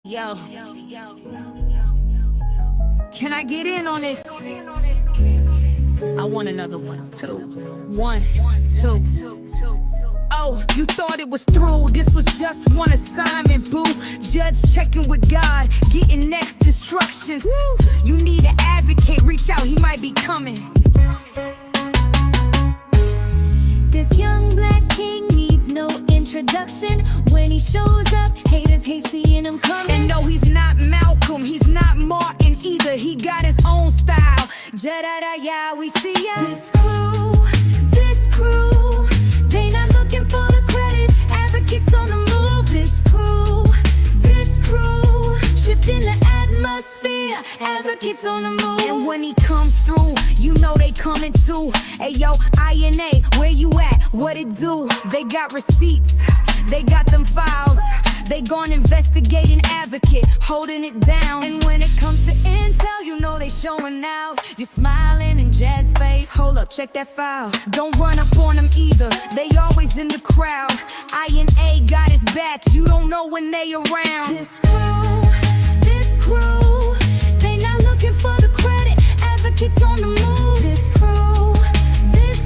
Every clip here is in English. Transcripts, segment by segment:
Yo, can I get in on this? I want another one, two. One, two. Oh, you thought it was through. This was just one assignment, boo. Judge checking with God, getting next instructions. You need an advocate, reach out, he might be coming. This young black king needs no introduction. When he shows up, haters hate seeing him coming. And no, he's not Malcolm, he's not Martin either. He got his own style. Ja-da-da, yeah, we see ya. This crew, they not looking for the credit. Advocates on the move. This crew, shifting the atmosphere. Advocates on the move. And when he comes through, you know they coming too. Hey yo, INA, where you at? What it do? They got receipts, they got them files. They gon' investigate an advocate, holding it down. And when it comes to intel, you know they showing out. You're smiling in Jed's face. Hold up, check that file. Don't run up on them either, they always in the crowd. INA got his back, you don't know when they around. This crew, they not looking for the credit. Advocates on the move. This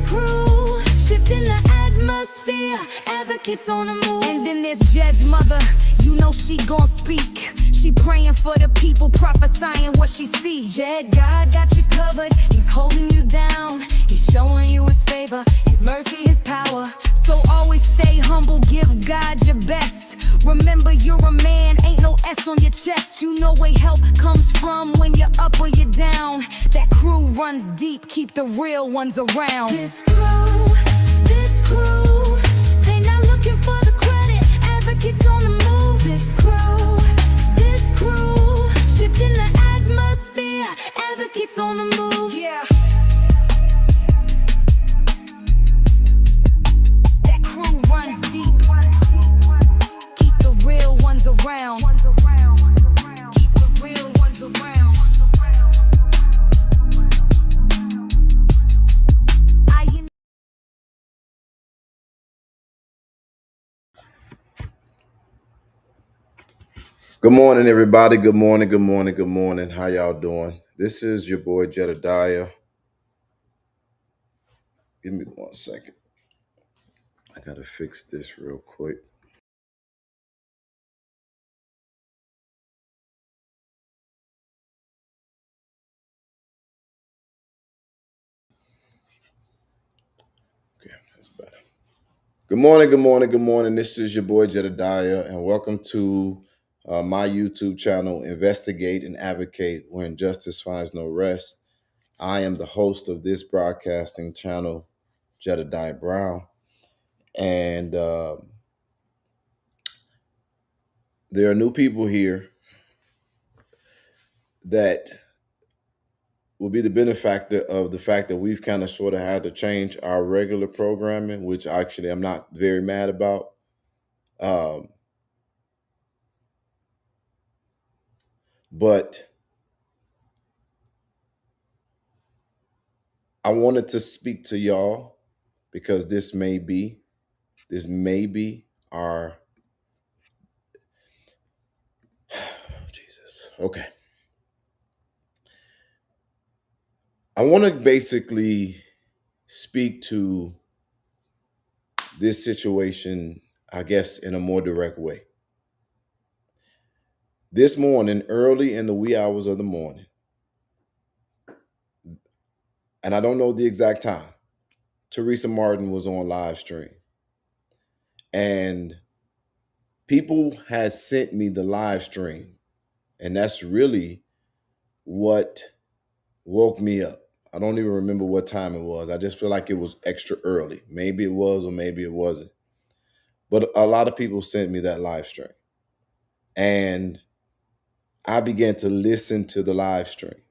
crew, shifting the atmosphere. Advocates on the move. And then there's Jed's mother, you know she gon' speak. She praying for the people, prophesying what she see. Jed, God got you covered, he's holding you down. He's showing you his favor, his mercy, his power. So always stay humble, give God your best. Remember you're a man, ain't no S on your chest. You know where help comes from when you're up or you're down. That crew runs deep, keep the real ones around. This crew, they not looking for the credit. Advocates on the move. This crew, shifting the atmosphere. Advocates on the move. Yeah. That crew runs deep, keep the real ones around. Keep the real ones around. Good morning, everybody. Good morning, good morning, good morning. How y'all doing? This is your boy Jedediah. Give me 1 second. I gotta fix this real quick. Okay, that's better. Good morning, good morning, good morning. This is your boy Jedediah, and welcome to my YouTube channel, Investigate and Advocate When Justice Finds No Rest. I am the host of this broadcasting channel, Jedediah Brown, and there are new people here that will be the benefactor of the fact that we've kind of sort of had to change our regular programming, which actually I'm not very mad about. But I wanted to speak to y'all because this may be our Jesus. Okay. I want to basically speak to this situation, I guess, in a more direct way. This morning, early in the wee hours of the morning, and I don't know the exact time, Teresa Martin was on live stream. And people had sent me the live stream. And that's really what woke me up. I don't even remember what time it was. I just feel like it was extra early. Maybe it was or maybe it wasn't. But a lot of people sent me that live stream. And I began to listen to the live stream.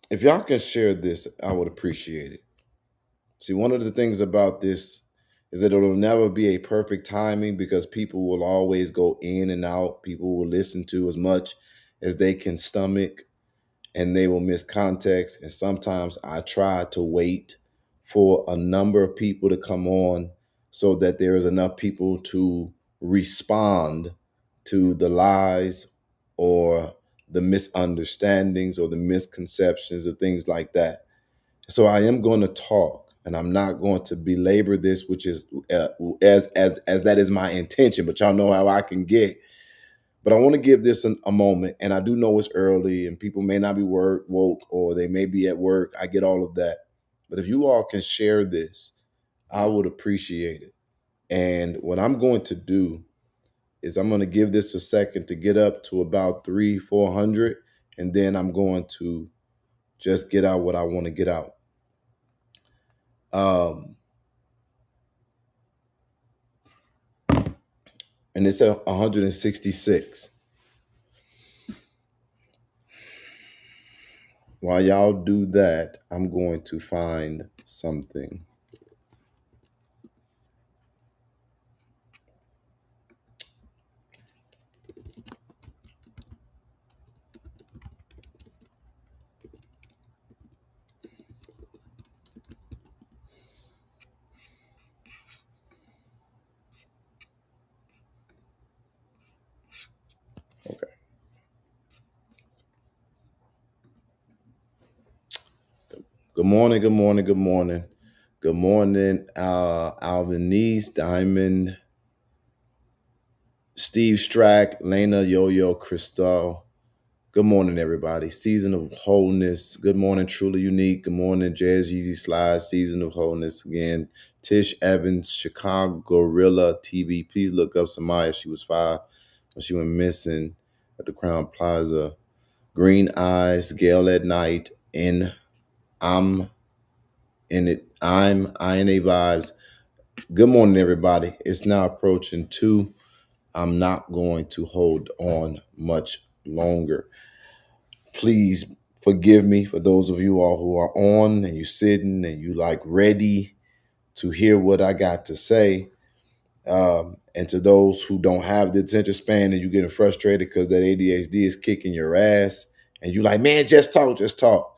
If y'all can share this, I would appreciate it. See, one of the things about this is that it'll never be a perfect timing because people will always go in and out. People will listen to as much as they can stomach and they will miss context. And sometimes I try to wait for a number of people to come on so that there is enough people to respond to the lies or the misunderstandings or the misconceptions or things like that. So I am going to talk, and I'm not going to belabor this, which is as that is my intention. But y'all know how I can get. But I want to give this a moment, and I do know it's early, and people may not be woke, or they may be at work. I get all of that. But if you all can share this, I would appreciate it. And what I'm going to do is I'm going to give this a second to get up to about 300-400, and then I'm going to just get out what I want to get out. And it's at 166. While y'all do that, I'm going to find something. Okay. Good morning, good morning, good morning. Good morning, Alvin Diamond, Steve Strack, Lena, Yo-Yo, Cristal. Good morning, everybody. Season of Wholeness. Good morning, Truly Unique. Good morning, Jazz Yeezy Slides. Season of Wholeness again. Tish Evans, Chicago Gorilla TV. Please look up Samaya. She was 5 when she went missing at the Crown Plaza. Green Eyes, Gail at Night, I'm in it. I'm INA Vibes. Good morning, everybody. It's now approaching 2. I'm not going to hold on much longer. Please forgive me for those of you all who are on and you sitting and you like ready to hear what I got to say. And to those who don't have the attention span and you getting frustrated because that ADHD is kicking your ass and you like, man, just talk, just talk.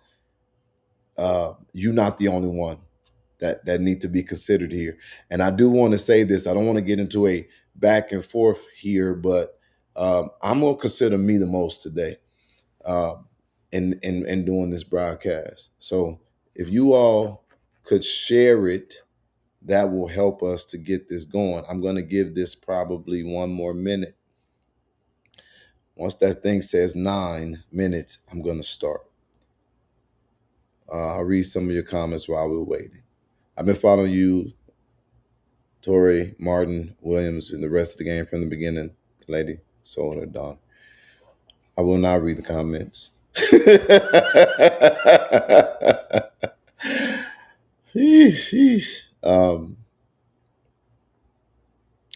You're not the only one that need to be considered here. And I do want to say this. I don't want to get into a back and forth here, but I'm going to consider me the most today in doing this broadcast. So if you all could share it, that will help us to get this going. I'm going to give this probably 1 more minute. Once that thing says 9 minutes, I'm going to start. I'll read some of your comments while we're waiting. I've been following you, Tori, Martin, Williams, and the rest of the game from the beginning. Lady, sold her dog. I will not read the comments. Sheesh.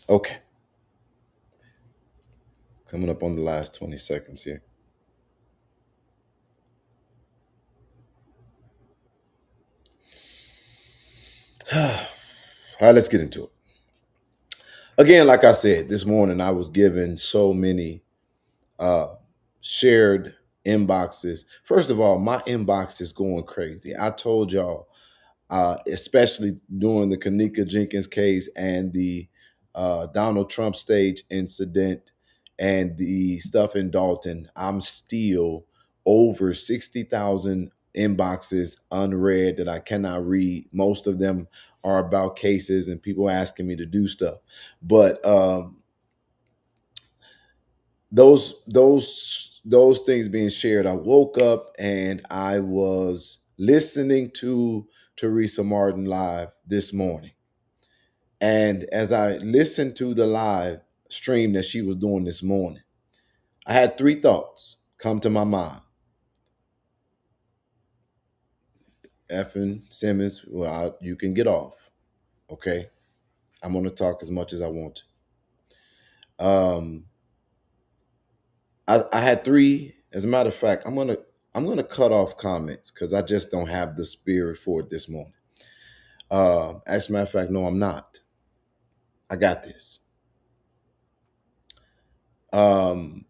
Okay. Coming up on the last 20 seconds here. All right, let's get into it. Again, like I said, this morning I was given so many shared inboxes. First of all, my inbox is going crazy. I told y'all, especially during the Kanika Jenkins case and the Donald Trump stage incident and the stuff in Dalton, I'm still over 60,000 inboxes unread that I cannot read. Most of them are about cases and people asking me to do stuff. But those things being shared, I woke up and I was listening to Teresa Martin live this morning. And as I listened to the live stream that she was doing this morning, I had 3 thoughts come to my mind. Effing Simmons, well, you can get off. Okay. I'm going to talk as much as I want to. I had 3. As a matter of fact, I'm gonna cut off comments because I just don't have the spirit for it this morning. As a matter of fact, no, I'm not. I got this. I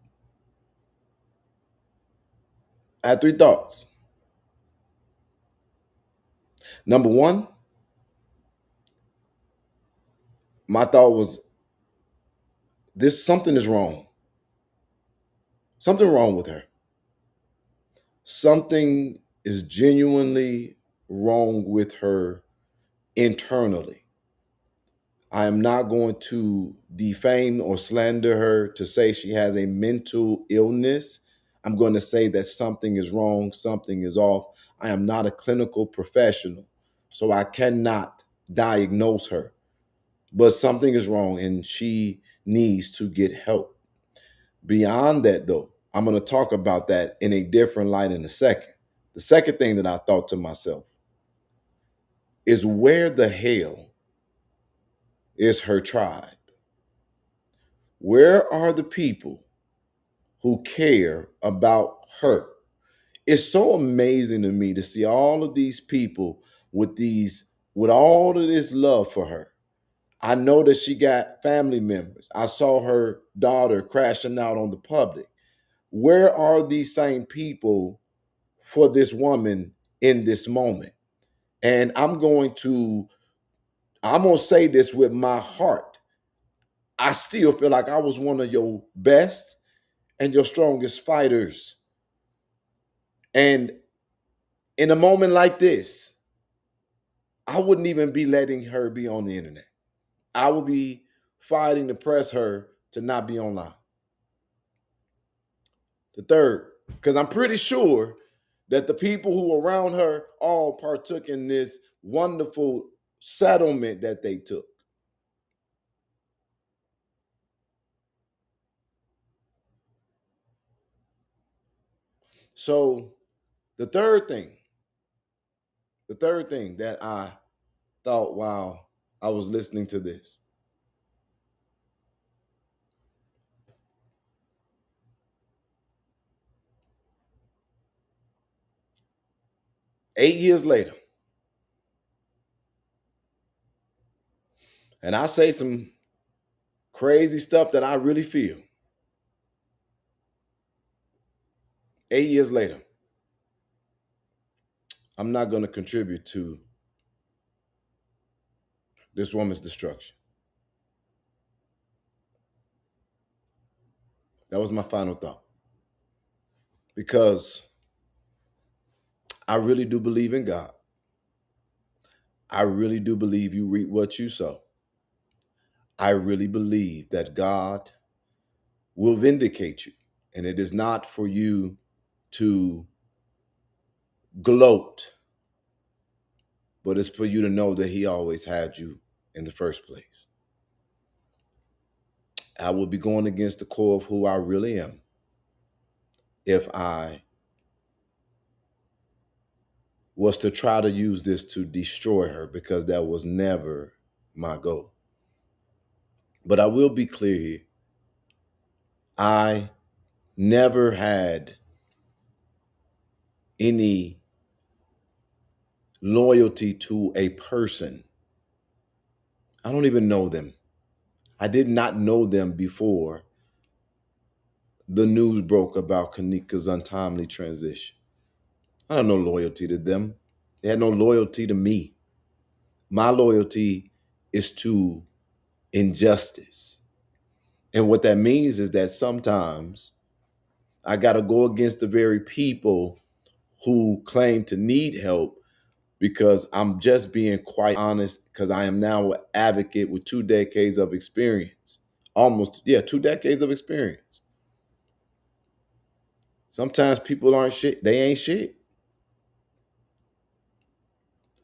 had 3 thoughts. Number 1, my thought was, this something is wrong. Something wrong with her. Something is genuinely wrong with her internally. I am not going to defame or slander her to say she has a mental illness. I'm going to say that something is wrong, something is off. I am not a clinical professional, so I cannot diagnose her. But something is wrong and she needs to get help. Beyond that, though, I'm going to talk about that in a different light in a second. The second thing that I thought to myself is, where the hell is her tribe? Where are the people who care about her? It's so amazing to me to see all of these people with all of this love for her. I know that she got family members. I saw her daughter crashing out on the public. Where are these same people for this woman in this moment? And I'm going to say this with my heart. I still feel like I was one of your best and your strongest fighters. And in a moment like this, I wouldn't even be letting her be on the internet. I would be fighting to press her to not be online. The third, because I'm pretty sure that the people who were around her all partook in this wonderful settlement that they took. So the third thing, that I thought while I was listening to this, 8 years later, and I say some crazy stuff that I really feel. 8 years later, I'm not going to contribute to this woman's destruction. That was my final thought. Because I really do believe in God. I really do believe you reap what you sow. I really believe that God will vindicate you. And it is not for you to gloat, but it's for you to know that He always had you in the first place. I will be going against the core of who I really am if I was to try to use this to destroy her, because that was never my goal. But I will be clear here. I never had any loyalty to a person. I don't even know them. I did not know them before the news broke about Kanika's untimely transition. I had no loyalty to them. They had no loyalty to me. My loyalty is to injustice. And what that means is that sometimes I got to go against the very people who claim to need help, because I'm just being quite honest, because I am now an advocate with 2 decades of experience. Almost, yeah, 2 decades of experience. Sometimes people aren't shit. They ain't shit.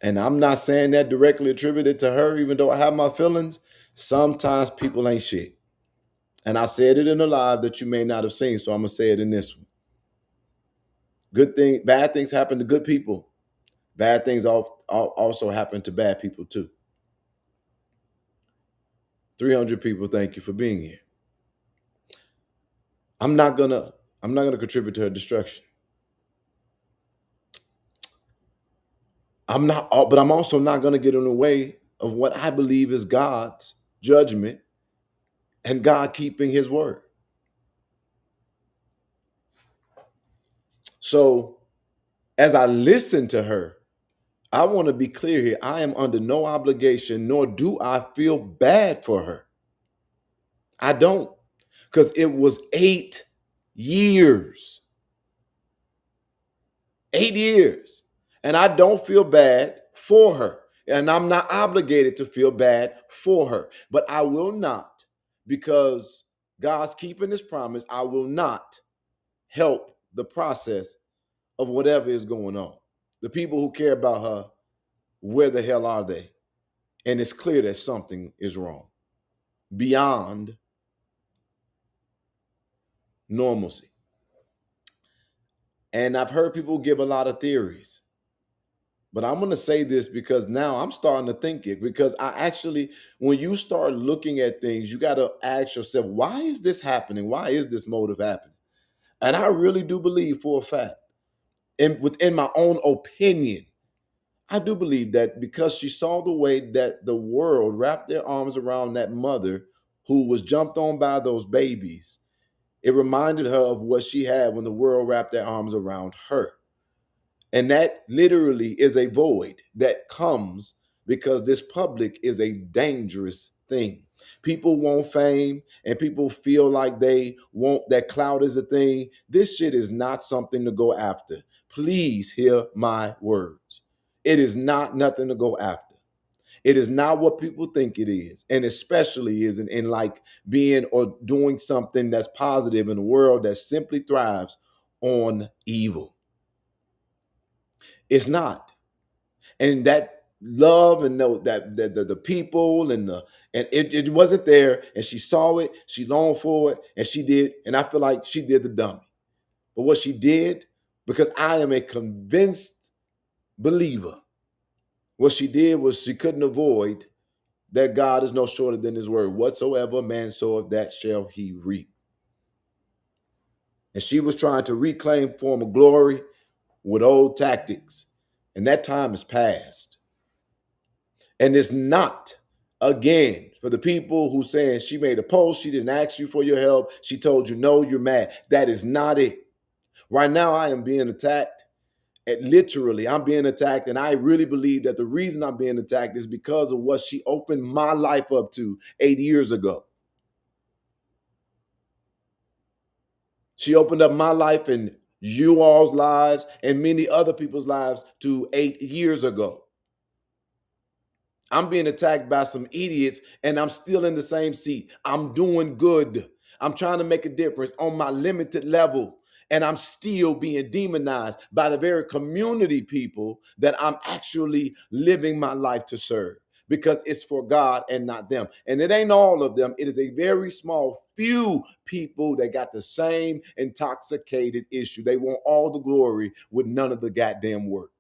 And I'm not saying that directly attributed to her, even though I have my feelings. Sometimes people ain't shit. And I said it in a live that you may not have seen, so I'm going to say it in this one. Bad things happen to good people. Bad things also happen to bad people too. 300 people, thank you for being here. I'm not gonna contribute to her destruction. But I'm also not gonna get in the way of what I believe is God's judgment and God keeping His word. So as I listened to her, I want to be clear here. I am under no obligation, nor do I feel bad for her. I don't, because it was 8 years. 8 years. And I don't feel bad for her. And I'm not obligated to feel bad for her. But I will not, because God's keeping his promise, I will not help the process of whatever is going on. The people who care about her, where the hell are they? And it's clear that something is wrong beyond normalcy. And I've heard people give a lot of theories. But I'm going to say this because now I'm starting to think it, because I actually, when you start looking at things, you got to ask yourself, why is this happening? Why is this motive happening? And I really do believe for a fact, and within my own opinion, I do believe that because she saw the way that the world wrapped their arms around that mother who was jumped on by those babies, it reminded her of what she had when the world wrapped their arms around her. And that literally is a void that comes because this public is a dangerous thing. People want fame and people feel like they want that clout is a thing. This shit is not something to go after. Please hear my words. It is not nothing to go after. It is not what people think it is. And especially isn't in like being or doing something that's positive in a world that simply thrives on evil. It's not. And that love and the people and it wasn't there, and she saw it, she longed for it, and she did, and I feel like she did the dummy. But what she did, because I am a convinced believer, what she did was she couldn't avoid that God is no shorter than his word. Whatsoever man soweth, that shall he reap. And she was trying to reclaim form of glory with old tactics, and that time is past. And it's not, again, for the people who saying she made a post, she didn't ask you for your help, she told you no, you're mad. That is not it. Right now, I am being attacked. And literally, I'm being attacked. And I really believe that the reason I'm being attacked is because of what she opened my life up to 8 years ago. She opened up my life and you all's lives and many other people's lives to 8 years ago. I'm being attacked by some idiots and I'm still in the same seat. I'm doing good. I'm trying to make a difference on my limited level. And I'm still being demonized by the very community people that I'm actually living my life to serve, because it's for God and not them. And it ain't all of them. It is a very small few people that got the same intoxicated issue. They want all the glory with none of the goddamn work.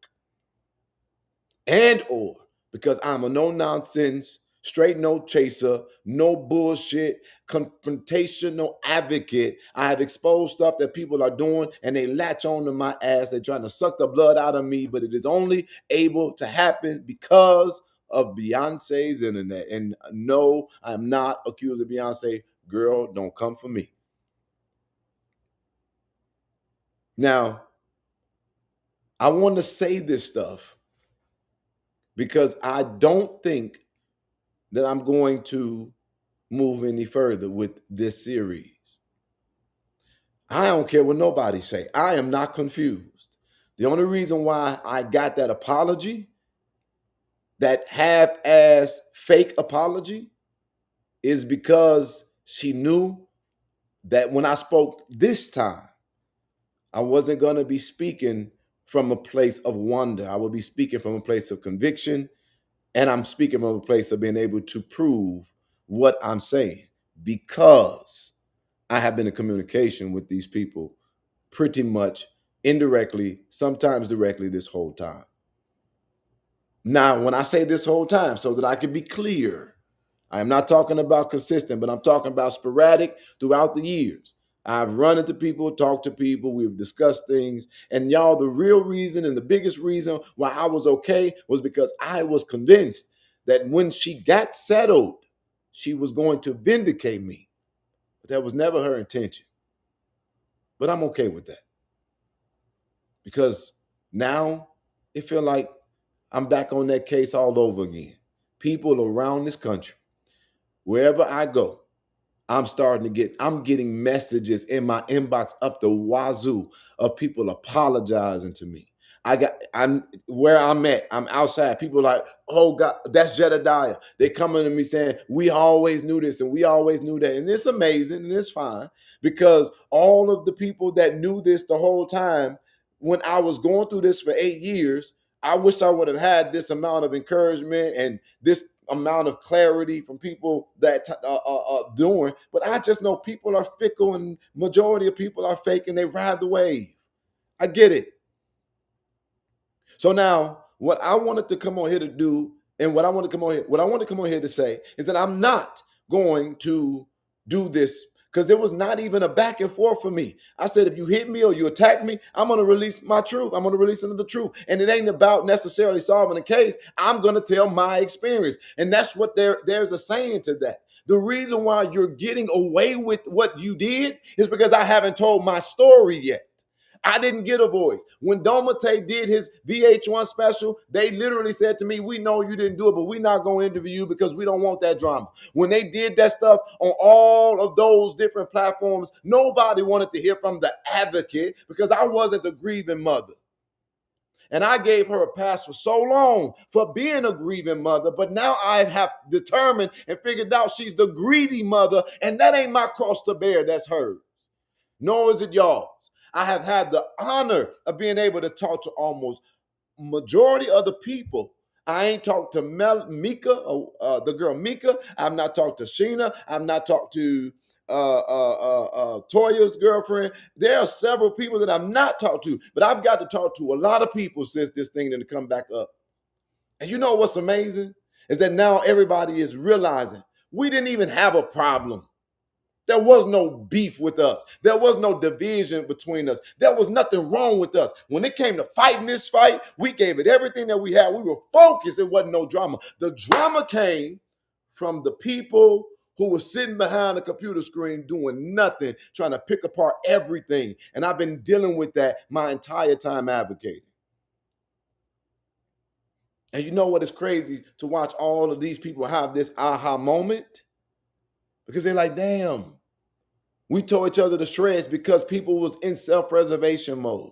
And or because I'm a no nonsense, straight no chaser, no bullshit, confrontational advocate. I have exposed stuff that people are doing and they latch on to my ass. They're trying to suck the blood out of me, but it is only able to happen because of Beyonce's internet. And no, I'm not accused of Beyonce. Girl, don't come for me. Now, I want to say this stuff because I don't think that I'm going to move any further with this series. I don't care what nobody say. I am not confused. The only reason why I got that apology, that half-ass fake apology, is because she knew that when I spoke this time, I wasn't going to be speaking from a place of wonder. I would be speaking from a place of conviction. And I'm speaking from a place of being able to prove what I'm saying, because I have been in communication with these people pretty much indirectly, sometimes directly, this whole time. Now, when I say this whole time, so that I can be clear, I am not talking about consistent, but I'm talking about sporadic throughout the years. I've run into people, talked to people, we've discussed things. And y'all, the real reason and the biggest reason why I was okay was because I was convinced that when she got settled, she was going to vindicate me. But that was never her intention. But I'm okay with that, because now it feels like I'm back on that case all over again. People around this country, wherever I go, I'm getting messages in my inbox up the wazoo of people apologizing to me. I'm where I'm at. I'm outside. People are like, oh God, that's Jedediah. They coming to me saying, we always knew this and we always knew that. And it's amazing and it's fine because all of the people that knew this the whole time, when I was going through this for 8 years, I wish I would have had this amount of encouragement and this amount of clarity from people that doing, but I just know people are fickle and majority of people are fake and they ride the wave. I get it. So now, what I wanted to come on here to do, and what I want to come on here to say is that I'm not going to do this because it was not even a back and forth for me. I said, if you hit me or you attack me, I'm going to release my truth. I'm going to release another truth, and it ain't about necessarily solving a case. I'm going to tell my experience, and that's what there's a saying to that. The reason why you're getting away with what you did is because I haven't told my story yet. I didn't get a voice. When Domate did his VH1 special, they literally said to me, we know you didn't do it, but we're not going to interview you because we don't want that drama. When they did that stuff on all of those different platforms, nobody wanted to hear from the advocate because I wasn't the grieving mother. And I gave her a pass for so long for being a grieving mother, but now I have determined and figured out she's the greedy mother, and that ain't my cross to bear, that's hers. Nor is it y'all's. I have had the honor of being able to talk to almost majority of the people. I ain't talked to Mika, the girl Mika. I've not talked to Sheena. I've not talked to Toya's girlfriend. There are several people that I've not talked to, but I've got to talk to a lot of people since this thing didn't come back up. And you know what's amazing is that now everybody is realizing we didn't even have a problem. There was no beef with us. There was no division between us. There was nothing wrong with us. When it came to fighting this fight, we gave it everything that we had. We were focused. It wasn't no drama. The drama came from the people who were sitting behind a computer screen doing nothing, trying to pick apart everything. And I've been dealing with that my entire time advocating. And you know what is crazy to watch all of these people have this aha moment? Because they're like, damn. We tore each other to shreds because people was in self-preservation mode.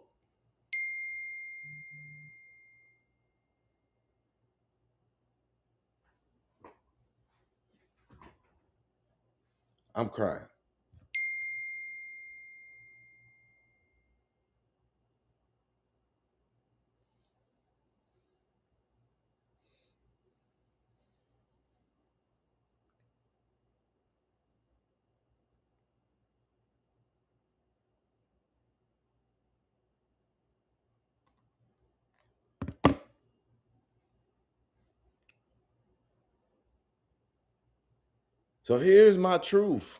I'm crying. So here's my truth.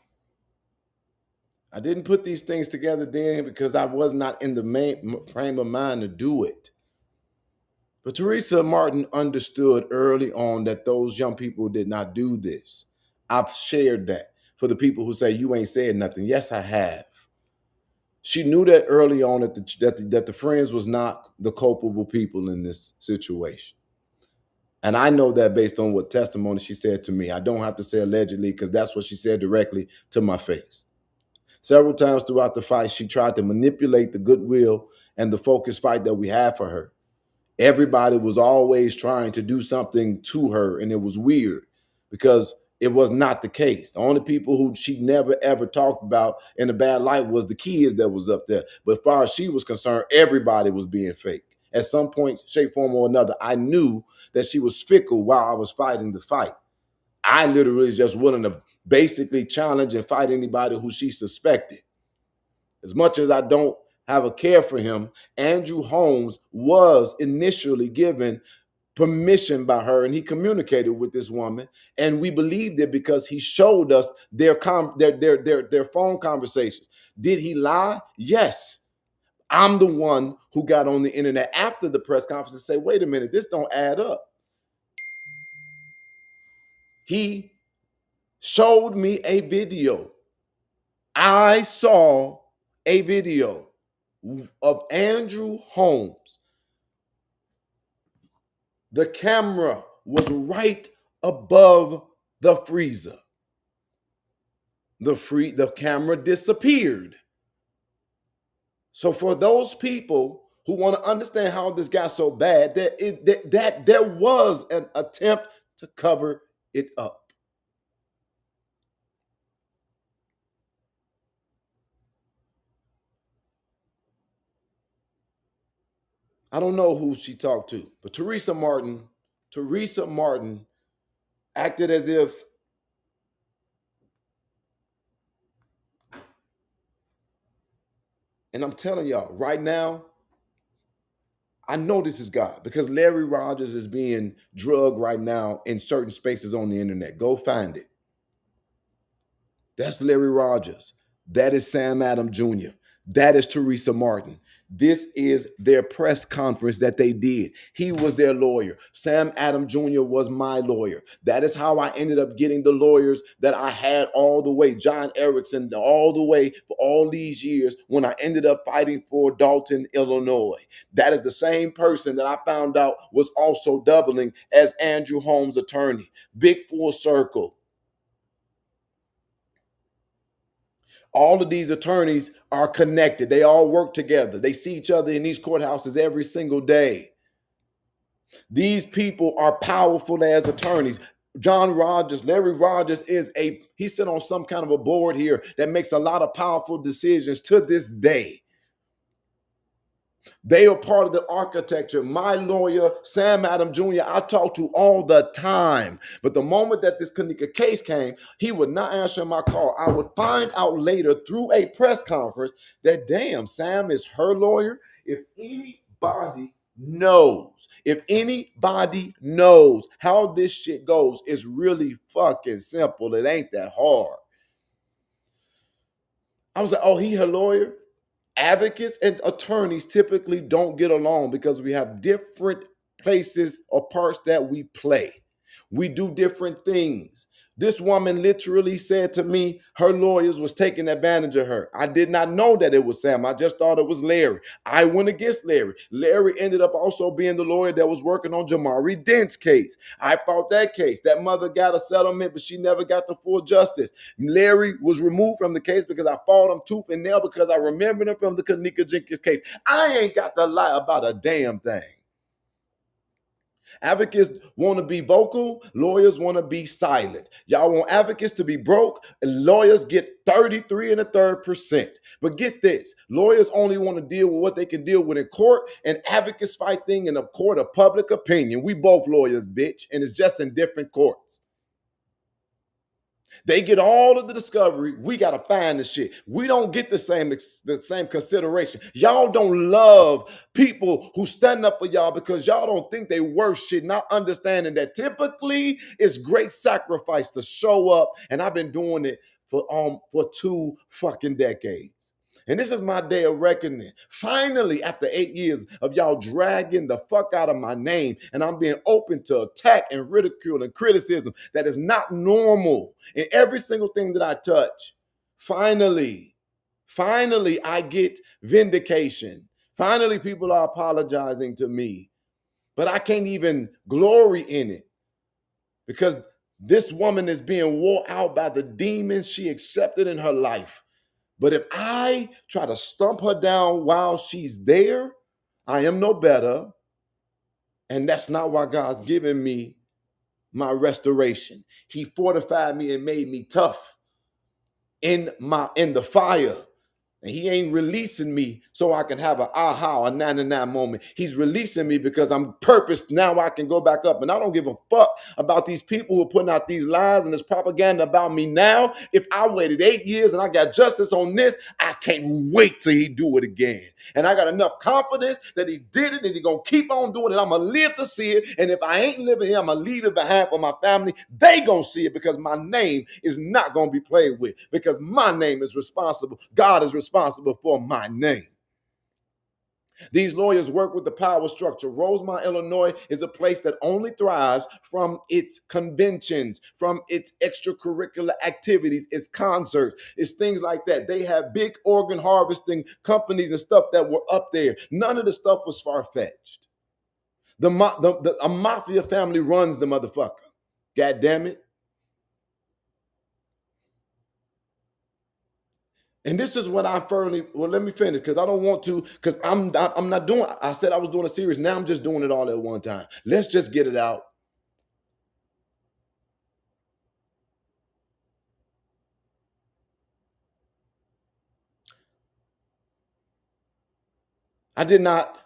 I didn't put these things together then because I was not in the main frame of mind to do it. But Teresa Martin understood early on that those young people did not do this. I've shared that for the people who say you ain't said nothing. Yes, I have. She knew that early on that the friends was not the culpable people in this situation. And I know that based on what testimony she said to me. I don't have to say allegedly because that's what she said directly to my face. Several times throughout the fight, she tried to manipulate the goodwill and the focused fight that we had for her. Everybody was always trying to do something to her, and it was weird because it was not the case. The only people who she never ever talked about in a bad light was the kids that was up there. But as far as she was concerned, everybody was being fake. At some point, shape, form, or another, I knew that she was fickle while I was fighting the fight. I literally was just willing to basically challenge and fight anybody who she suspected. As much as I don't have a care for him, Andrew Holmes was initially given permission by her, and he communicated with this woman, and we believed it because he showed us their phone conversations. Did he lie? Yes. I'm the one who got on the internet after the press conference and say, wait a minute, this don't add up. He showed me a video. I saw a video of Andrew Holmes The camera was right above the freezer. The camera disappeared. So for those people who want to understand how this got so bad, that there was an attempt to cover it up. I don't know who she talked to, but Teresa Martin acted as if, and I'm telling y'all right now, I know this is God because Larry Rogers is being drugged right now in certain spaces on the internet. Go find it. That's Larry Rogers. That is Sam Adams Jr. That is Teresa Martin. This is their press conference that they did. He was their lawyer. Sam Adams Jr. was my lawyer. That is how I ended up getting the lawyers that I had all the way, John Erickson, all the way for all these years when I ended up fighting for Dalton, Illinois. That is the same person that I found out was also doubling as Andrew Holmes' attorney. Big full circle. All of these attorneys are connected. They all work together. They see each other in these courthouses every single day. These people are powerful as attorneys. Larry Rogers he sit on some kind of a board here that makes a lot of powerful decisions to this day. They are part of the architecture. My lawyer, Sam Adams Jr., I talk to all the time. But the moment that this Kanika case came, he would not answer my call. I would find out later through a press conference that, damn, Sam is her lawyer. If anybody knows how this shit goes, it's really fucking simple. It ain't that hard. I was like, oh, he her lawyer? Advocates and attorneys typically don't get along because we have different places or parts that we play. We do different things. This woman literally said to me her lawyers was taking advantage of her. I did not know that it was Sam. I just thought it was Larry. I went against Larry. Larry ended up also being the lawyer that was working on Jamari Dent's case. I fought that case. That mother got a settlement, but she never got the full justice. Larry was removed from the case because I fought him tooth and nail because I remembered him from the Kanika Jenkins case. I ain't got to lie about a damn thing. Advocates want to be vocal, lawyers want to be silent. Y'all want advocates to be broke, and lawyers get 33 and a third percent. But get this, lawyers only want to deal with what they can deal with in court, and advocates fight things in a court of public opinion. We both lawyers, bitch, and it's just in different courts. They get all of the discovery. We got to find the shit. We don't get the same consideration. Y'all don't love people who stand up for y'all because y'all don't think they worth shit, not understanding that typically it's great sacrifice to show up. And I've been doing it for 2 fucking decades. And this is my day of reckoning. Finally, after 8 years of y'all dragging the fuck out of my name, and I'm being open to attack and ridicule and criticism that is not normal in every single thing that I touch. Finally, I get vindication. Finally, people are apologizing to me, but I can't even glory in it because this woman is being wore out by the demons she accepted in her life. But if I try to stump her down while she's there, I am no better. And that's not why God's given me my restoration. He fortified me and made me tough in the fire. And he ain't releasing me so I can have a 99 moment. He's releasing me because I'm purposed. Now I can go back up. And I don't give a fuck about these people who are putting out these lies and this propaganda about me now. If I waited 8 years and I got justice on this, I can't wait till he do it again. And I got enough confidence that he did it and he gonna keep on doing it. I'm gonna live to see it. And if I ain't living here, I'm gonna leave it behind for my family. They gonna see it because my name is not gonna be played with because my name is responsible. God is responsible for my name. These lawyers work with the power structure. Rosemont, Illinois is a place that only thrives from its conventions, from its extracurricular activities, its concerts, its things like that. They have big organ harvesting companies and stuff that were up there. None of the stuff was far-fetched. A mafia family runs the motherfucker. God damn it. And this is what I firmly, well, let me finish because I don't want to, because I'm not doing, I said I was doing a series. Now I'm just doing it all at one time. Let's just get it out. I did not,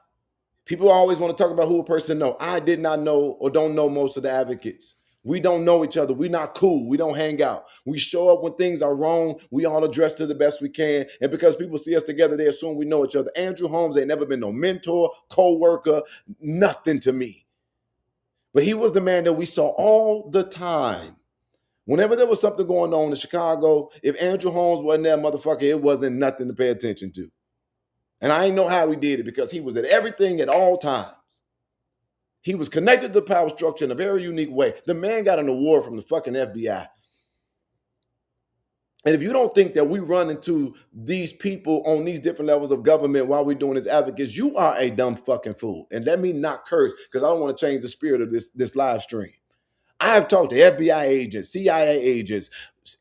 people always want to talk about who a person know. I did not know or don't know most of the advocates. We don't know each other. We're not cool. We don't hang out. We show up when things are wrong. We all address to the best we can. And because people see us together, they assume we know each other. Andrew Holmes ain't never been no mentor, co-worker, nothing to me. But he was the man that we saw all the time. Whenever there was something going on in Chicago, if Andrew Holmes wasn't there, motherfucker, it wasn't nothing to pay attention to. And I ain't know how he did it because he was at everything at all times. He was connected to the power structure in a very unique way. The man got an award from the fucking FBI. And if you don't think that we run into these people on these different levels of government while we're doing as advocates, you are a dumb fucking fool. And let me not curse because I don't want to change the spirit of this live stream. I have talked to FBI agents, CIA agents,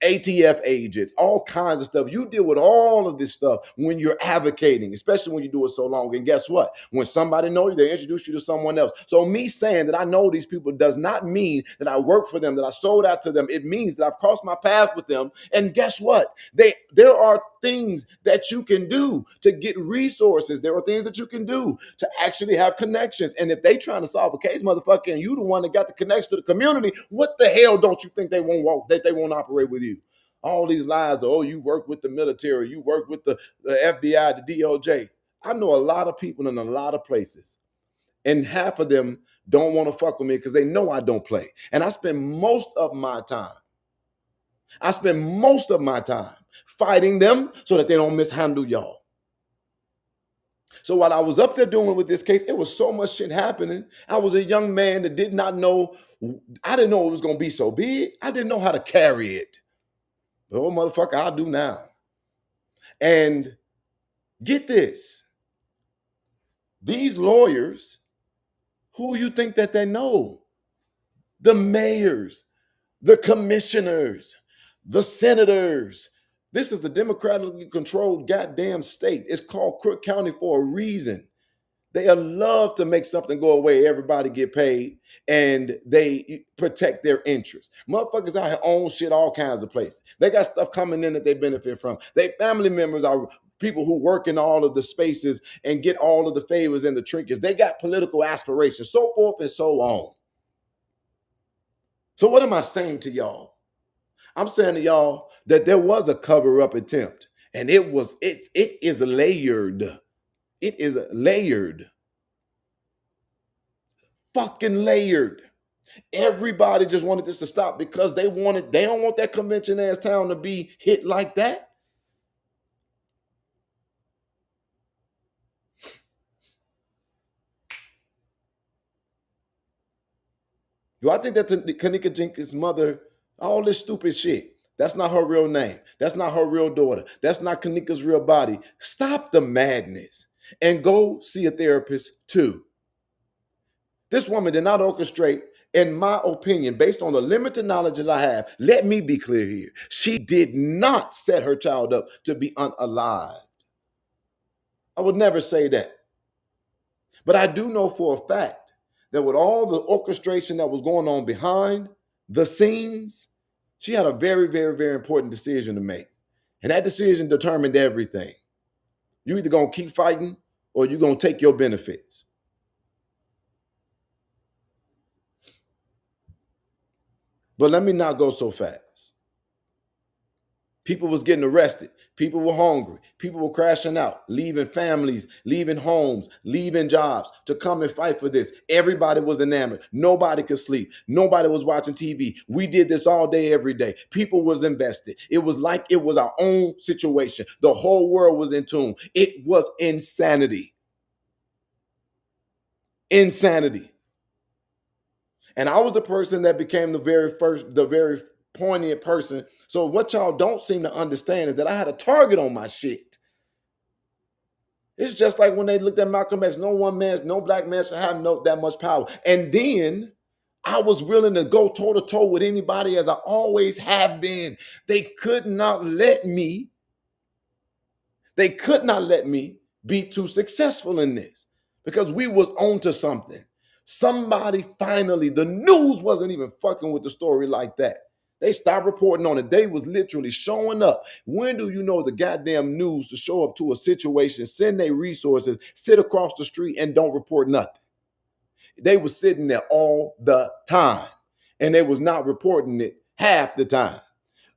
ATF agents, all kinds of stuff. You deal with all of this stuff when you're advocating, especially when you do it so long. And guess what? When somebody knows you, they introduce you to someone else. So me saying that I know these people does not mean that I work for them, that I sold out to them. It means that I've crossed my path with them. And guess what? There are things that you can do to get resources. There are things that you can do to actually have connections. And if they trying to solve a case, motherfucker, and you the one that got the connection to the community, what the hell don't you think they won't walk, that they won't operate with you? All these lies, oh, you work with the military, you work with the FBI, the DOJ. I know a lot of people in a lot of places, and half of them don't want to fuck with me because they know I don't play. And I spend most of my time fighting them so that they don't mishandle y'all. So while I was up there doing with this case, it was so much shit happening. I was a young man that did not know, I didn't know it was going to be so big. I didn't know how to carry it. But oh, motherfucker, I do now. And get this. These lawyers, who you think that they know? The mayors, the commissioners, the senators. This is a democratically controlled goddamn state. It's called Crook County for a reason. They love to make something go away, everybody get paid, and they protect their interests. Motherfuckers out here own shit all kinds of places. They got stuff coming in that they benefit from. Their family members are people who work in all of the spaces and get all of the favors and the trinkets. They got political aspirations, so forth and so on. So what am I saying to y'all? I'm saying to y'all that there was a cover-up attempt, and it is layered. It is layered. Fucking layered. Everybody just wanted this to stop because they don't want that convention ass town to be hit like that. Do I think that Kanika Jenkins' mother, all this stupid shit, that's not her real name. That's not her real daughter. That's not Kanika's real body. Stop the madness and go see a therapist too. This woman did not orchestrate, in my opinion, based on the limited knowledge that I have. Let me be clear here. She did not set her child up to be unalived. I would never say that. But I do know for a fact that with all the orchestration that was going on behind the scenes, she had a very, very, very important decision to make. And that decision determined everything. You either going to keep fighting or you're going to take your benefits. But let me not go so fast. People was getting arrested. People were hungry. People were crashing out, leaving families, leaving homes, leaving jobs to come and fight for this. Everybody was enamored. Nobody could sleep. Nobody was watching TV. We did this all day, every day. People was invested. It was like it was our own situation. The whole world was in tune. It was insanity. Insanity. And I was the person that became the very poignant person. So what y'all don't seem to understand is that I had a target on my shit. It's just like when they looked at Malcolm X, no black man should have that much power. And then I was willing to go toe to toe with anybody as I always have been. They could not let me be too successful in this because we was onto something. Somebody finally, the news wasn't even fucking with the story like that. They stopped reporting on it. They was literally showing up. When do you know the goddamn news to show up to a situation, send their resources, sit across the street and don't report nothing? They was sitting there all the time and they was not reporting it half the time.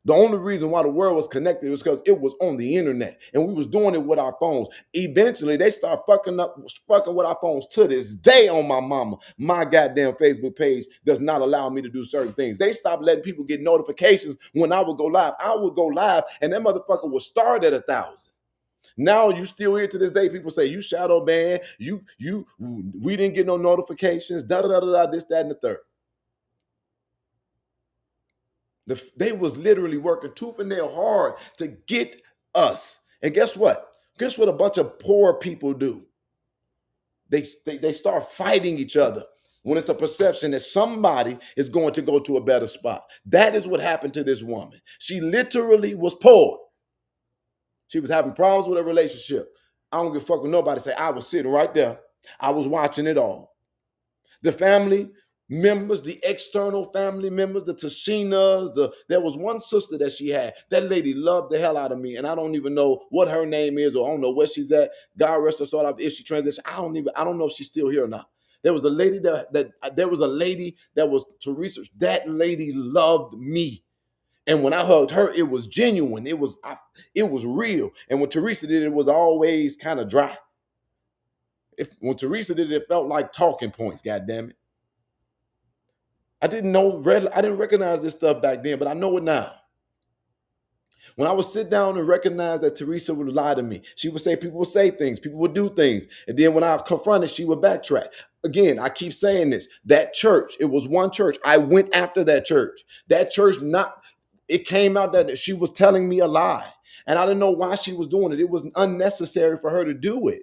The only reason why the world was connected was because it was on the internet and we was doing it with our phones. Eventually, they start fucking with our phones to this day on my mama. My goddamn Facebook page does not allow me to do certain things. They stopped letting people get notifications when I would go live. I would go live and that motherfucker would start at 1,000. Now you still here to this day. People say you shadow banned, we didn't get no notifications, this, that, and the third. They was literally working tooth and nail hard to get us. And guess what? Guess what a bunch of poor people do? They start fighting each other when it's a perception that somebody is going to go to a better spot. That is what happened to this woman. She literally was poor. She was having problems with her relationship. I don't give a fuck with nobody say. I was sitting right there. I was watching it all. The family members, the external family members, the Tashinas, there was one sister that she had. That lady loved the hell out of me. And I don't even know what her name is, or I don't know where she's at. God rest her soul. If she transitioned, I don't know if she's still here or not. There was a lady that was Teresa. That lady loved me. And when I hugged her, it was genuine. It was real. And when Teresa did it, it was always kind of dry. When Teresa did it, it felt like talking points, God damn it. I didn't recognize this stuff back then, but I know it now. When I would sit down and recognize that Teresa would lie to me, she would say, people would say things, people would do things. And then when I confronted, she would backtrack. Again, I keep saying this, that church, it was one church. I went after that church. That church, it came out that she was telling me a lie. And I didn't know why she was doing it. It was unnecessary for her to do it.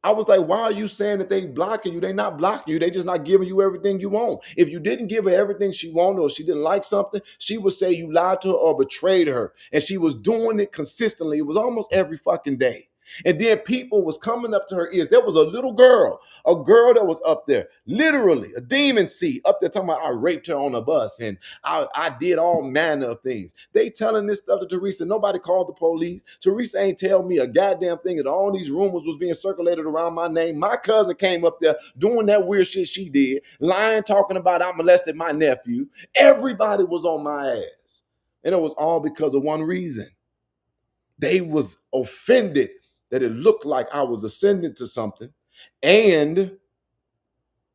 I was like, why are you saying that they blocking you? They not blocking you. They just not giving you everything you want. If you didn't give her everything she wanted or she didn't like something, she would say you lied to her or betrayed her. And she was doing it consistently. It was almost every fucking day. And then people was coming up to her ears. There was a little girl, that was up there, literally a demon seed up there talking about I raped her on a bus and I did all manner of things. They telling this stuff to Teresa. Nobody called the police. Teresa ain't tell me a goddamn thing that all these rumors was being circulated around my name. My cousin came up there doing that weird shit she did, lying, talking about I molested my nephew. Everybody was on my ass. And it was all because of one reason. They was offended that it looked like I was ascending to something, and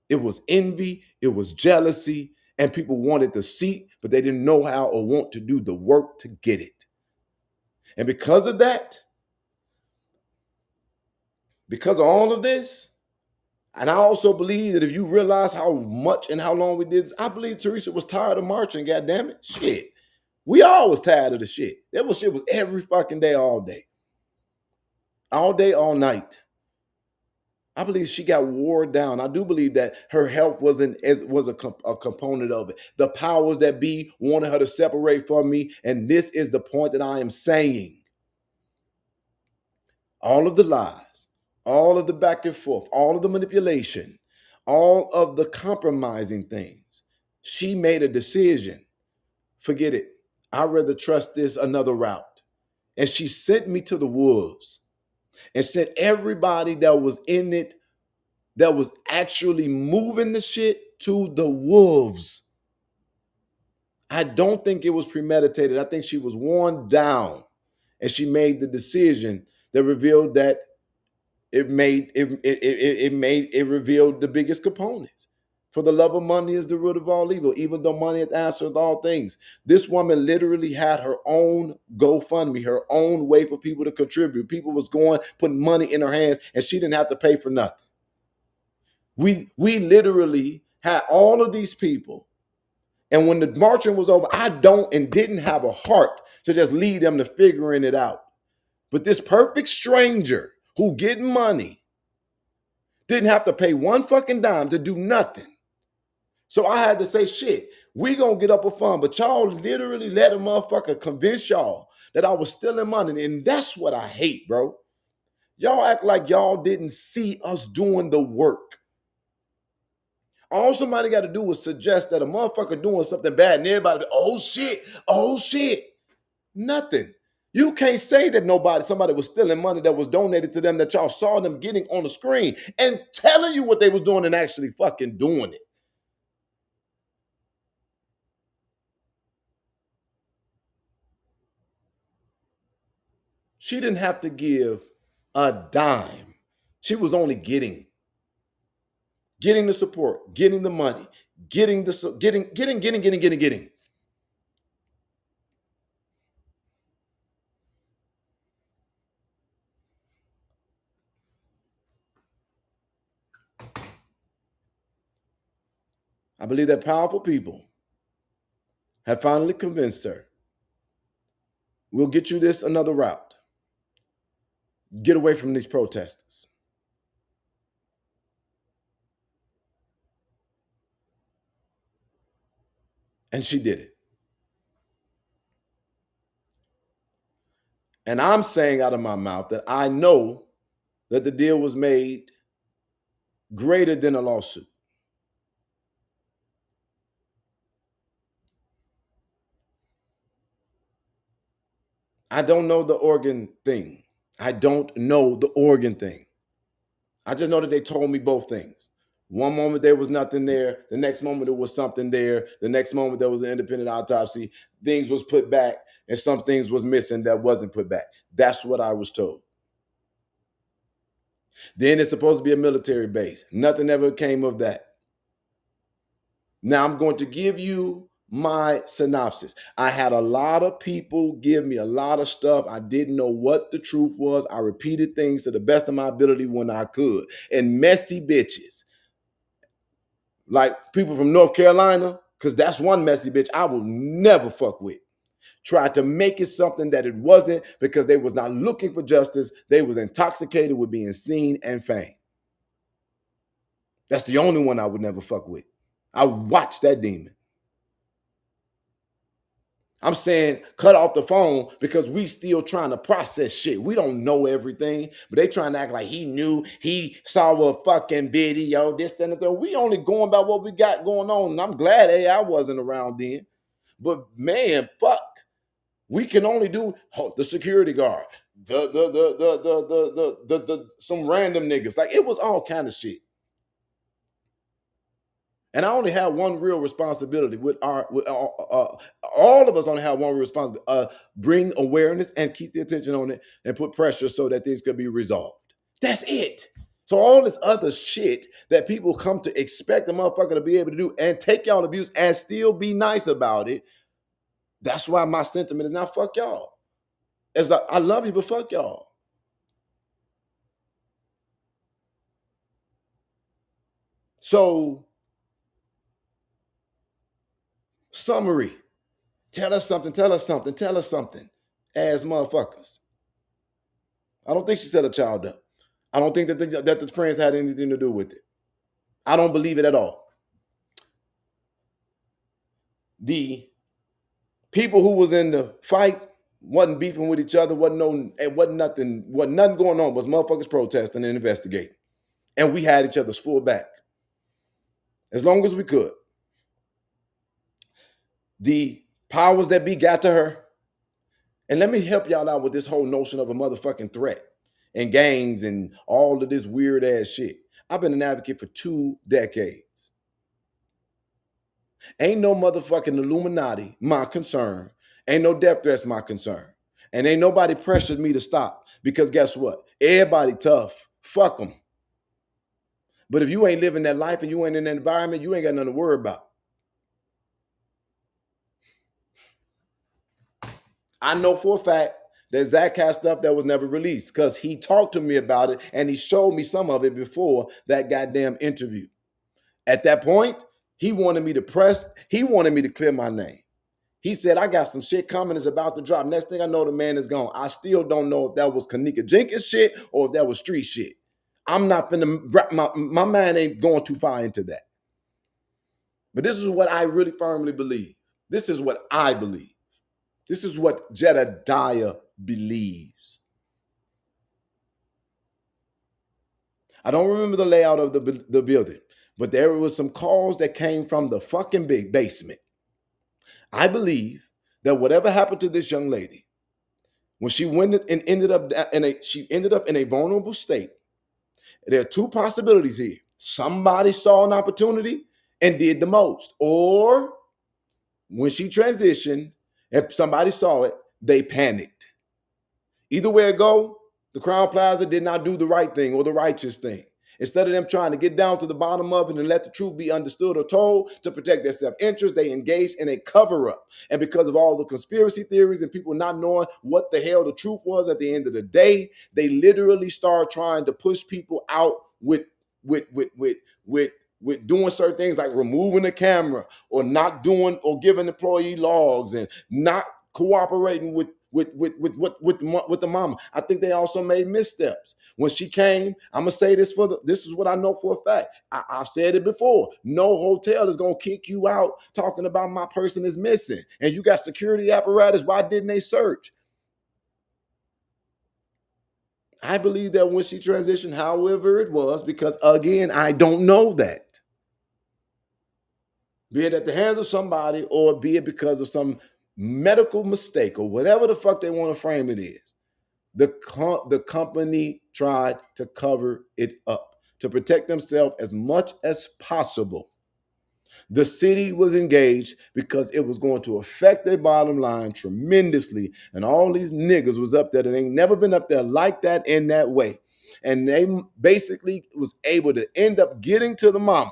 it was envy, it was jealousy, and people wanted the seat, but they didn't know how or want to do the work to get it. And because of that, because of all of this, and I also believe that if you realize how much and how long we did this, I believe Teresa was tired of marching, goddamn it. Shit. We all was tired of the shit. That shit was every fucking day, all day. All day, all night. I believe she got wore down. I do believe that her health was a component of it. The powers that be wanted her to separate from me. And this is the point that I am saying. All of the lies, all of the back and forth, all of the manipulation, all of the compromising things. She made a decision. Forget it. I'd rather trust this another route. And she sent me to the wolves and sent everybody that was in it, that was actually moving the shit, to the wolves. I don't think it was premeditated. I think she was worn down and she made the decision that revealed that it revealed the biggest components. For the love of money is the root of all evil, even though money is the answer of all things. This woman literally had her own GoFundMe, her own way for people to contribute. People was putting money in her hands, and she didn't have to pay for nothing. We literally had all of these people. And when the marching was over, I didn't have a heart to just lead them to figuring it out. But this perfect stranger who getting money didn't have to pay one fucking dime to do nothing. So I had to say, shit, we gonna get up a fund, but y'all literally let a motherfucker convince y'all that I was stealing money. And that's what I hate, bro. Y'all act like y'all didn't see us doing the work. All somebody got to do is suggest that a motherfucker doing something bad and everybody, oh shit. Nothing. You can't say that somebody was stealing money that was donated to them that y'all saw them getting on the screen and telling you what they was doing and actually fucking doing it. She didn't have to give a dime. She was only getting the support, getting the money, getting. I believe that powerful people have finally convinced her, we'll get you this another route. Get away from these protesters. And she did it. And I'm saying out of my mouth that I know that the deal was made greater than a lawsuit. I don't know the organ thing. I don't know the organ thing. I just know that they told me both things. One moment there was nothing there. The next moment there was something there. The next moment there was an independent autopsy. Things was put back and some things was missing that wasn't put back. That's what I was told. Then it's supposed to be a military base. Nothing ever came of that. Now I'm going to give you my synopsis. I had a lot of people give me a lot of stuff. I didn't know what the truth was. I repeated things to the best of my ability when I could. And messy bitches, like people from North Carolina, because that's one messy bitch I will never fuck with, tried to make it something that it wasn't because they was not looking for justice. They was intoxicated with being seen and fame. That's the only one I would never fuck with. I watched that demon. I'm saying cut off the phone because we still trying to process shit. We don't know everything, but they trying to act like he knew, he saw a fucking video, this, that, and the third. We only going about what we got going on. And I'm glad AI wasn't around then. But man, fuck. We can only do the security guard, some random niggas. Like it was all kind of shit. And I only have one real responsibility with all of us only have one responsibility, bring awareness and keep the attention on it and put pressure so that things could be resolved. That's it. So all this other shit that people come to expect a motherfucker to be able to do and take y'all abuse and still be nice about it. That's why my sentiment is not fuck y'all. It's like, I love you, but fuck y'all. So, summary. Tell us something as motherfuckers. I don't think she set a child up. I don't think that the friends had anything to do with it. I don't believe it at all. The people who was in the fight wasn't beefing with each other, wasn't nothing going on, was motherfuckers protesting and investigating. And we had each other's full back. As long as we could. The powers that be got to her. And let me help y'all out with this whole notion of a motherfucking threat and gangs and all of this weird ass shit. I've been an advocate for 2 decades. Ain't no motherfucking Illuminati my concern. Ain't no death threats my concern. And ain't nobody pressured me to stop because guess what? Everybody tough. Fuck them. But if you ain't living that life and you ain't in that environment, you ain't got nothing to worry about. I know for a fact that Zach has stuff that was never released because he talked to me about it and he showed me some of it before that goddamn interview. At that point, he wanted me to clear my name. He said, I got some shit coming. It's about to drop. Next thing I know, the man is gone. I still don't know if that was Kanika Jenkins shit or if that was street shit. I'm not finna, my mind ain't going too far into that. But this is what I really firmly believe. This is what I believe. This is what Jedediah believes. I don't remember the layout of the building, but there was some calls that came from the fucking big basement. I believe that whatever happened to this young lady, when she went and ended up in a vulnerable state, there are two possibilities here. Somebody saw an opportunity and did the most, or when she transitioned, if somebody saw it, they panicked. Either way it go, the Crown Plaza did not do the right thing or the righteous thing. Instead of them trying to get down to the bottom of it and let the truth be understood or told to protect their self-interest, they engaged in a cover-up. And because of all the conspiracy theories and people not knowing what the hell the truth was at the end of the day, they literally start trying to push people out with doing certain things like removing the camera or not doing or giving employee logs and not cooperating with the mama. I think they also made missteps. When she came, I'm gonna say this this is what I know for a fact. I've said it before. No hotel is gonna kick you out talking about my person is missing. And you got security apparatus. Why didn't they search? I believe that when she transitioned, however it was, because again, I don't know that. Be it at the hands of somebody or be it because of some medical mistake or whatever the fuck they want to frame it is. The company tried to cover it up to protect themselves as much as possible. The city was engaged because it was going to affect their bottom line tremendously. And all these niggas was up there that ain't never been up there like that in that way. And they basically was able to end up getting to the mama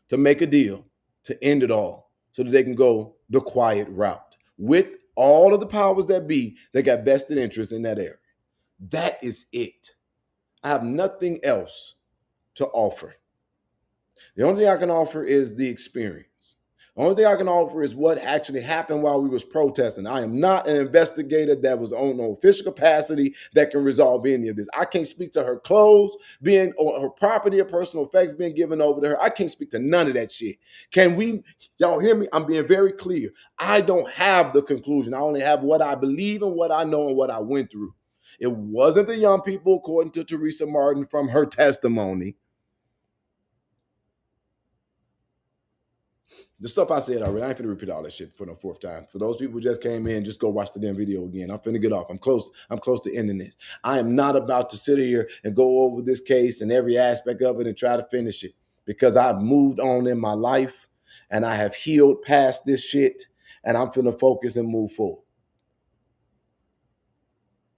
to make a deal to end it all so that they can go the quiet route with all of the powers that be that got vested interest in that area. That is it. I have nothing else to offer. The only thing I can offer is the experience. The only thing I can offer is what actually happened while we was protesting. I am not an investigator that was on no official capacity that can resolve any of this. I can't speak to her clothes being or her property or personal effects being given over to her. I can't speak to none of that shit. Can we, y'all hear me? I'm being very clear. I don't have the conclusion. I only have what I believe and what I know and what I went through. It wasn't the young people, according to Teresa Martin from her testimony. The stuff I said already, I ain't finna repeat all that shit for the fourth time. For those people who just came in, just go watch the damn video again. I'm finna get off. I'm close to ending this. I am not about to sit here and go over this case and every aspect of it and try to finish it because I've moved on in my life and I have healed past this shit and I'm finna focus and move forward.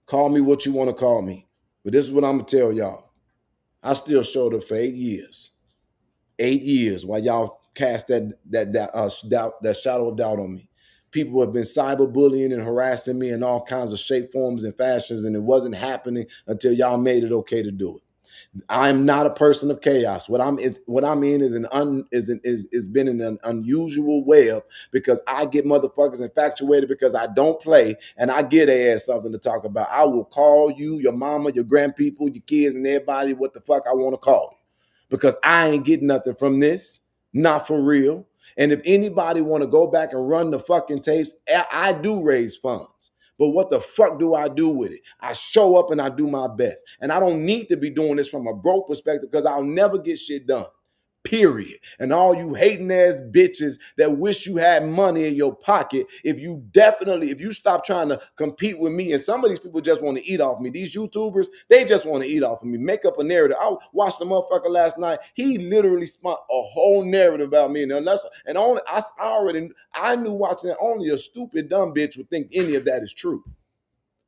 Call me what you want to call me, but this is what I'm gonna tell y'all. I still showed up for 8 years. 8 years while y'all cast that shadow of doubt on me. People have been cyberbullying and harassing me in all kinds of shape, forms, and fashions, and it wasn't happening until y'all made it okay to do it. I'm not a person of chaos. What I'm in is been in an unusual web because I get motherfuckers infatuated because I don't play and I get their ass something to talk about. I will call you, your mama, your grandpeople, your kids, and everybody what the fuck I want to call you. Because I ain't getting nothing from this, not for real. And if anybody want to go back and run the fucking tapes, I do raise funds. But what the fuck do I do with it? I show up and I do my best. And I don't need to be doing this from a broke perspective because I'll never get shit done. Period. And all you hating ass bitches that wish you had money in your pocket, if you stop trying to compete with me, and some of these people just want to eat off me. These YouTubers, they just want to eat off of me, make up a narrative. I watched the motherfucker last night. He literally spun a whole narrative about me. I knew watching that only a stupid dumb bitch would think any of that is true.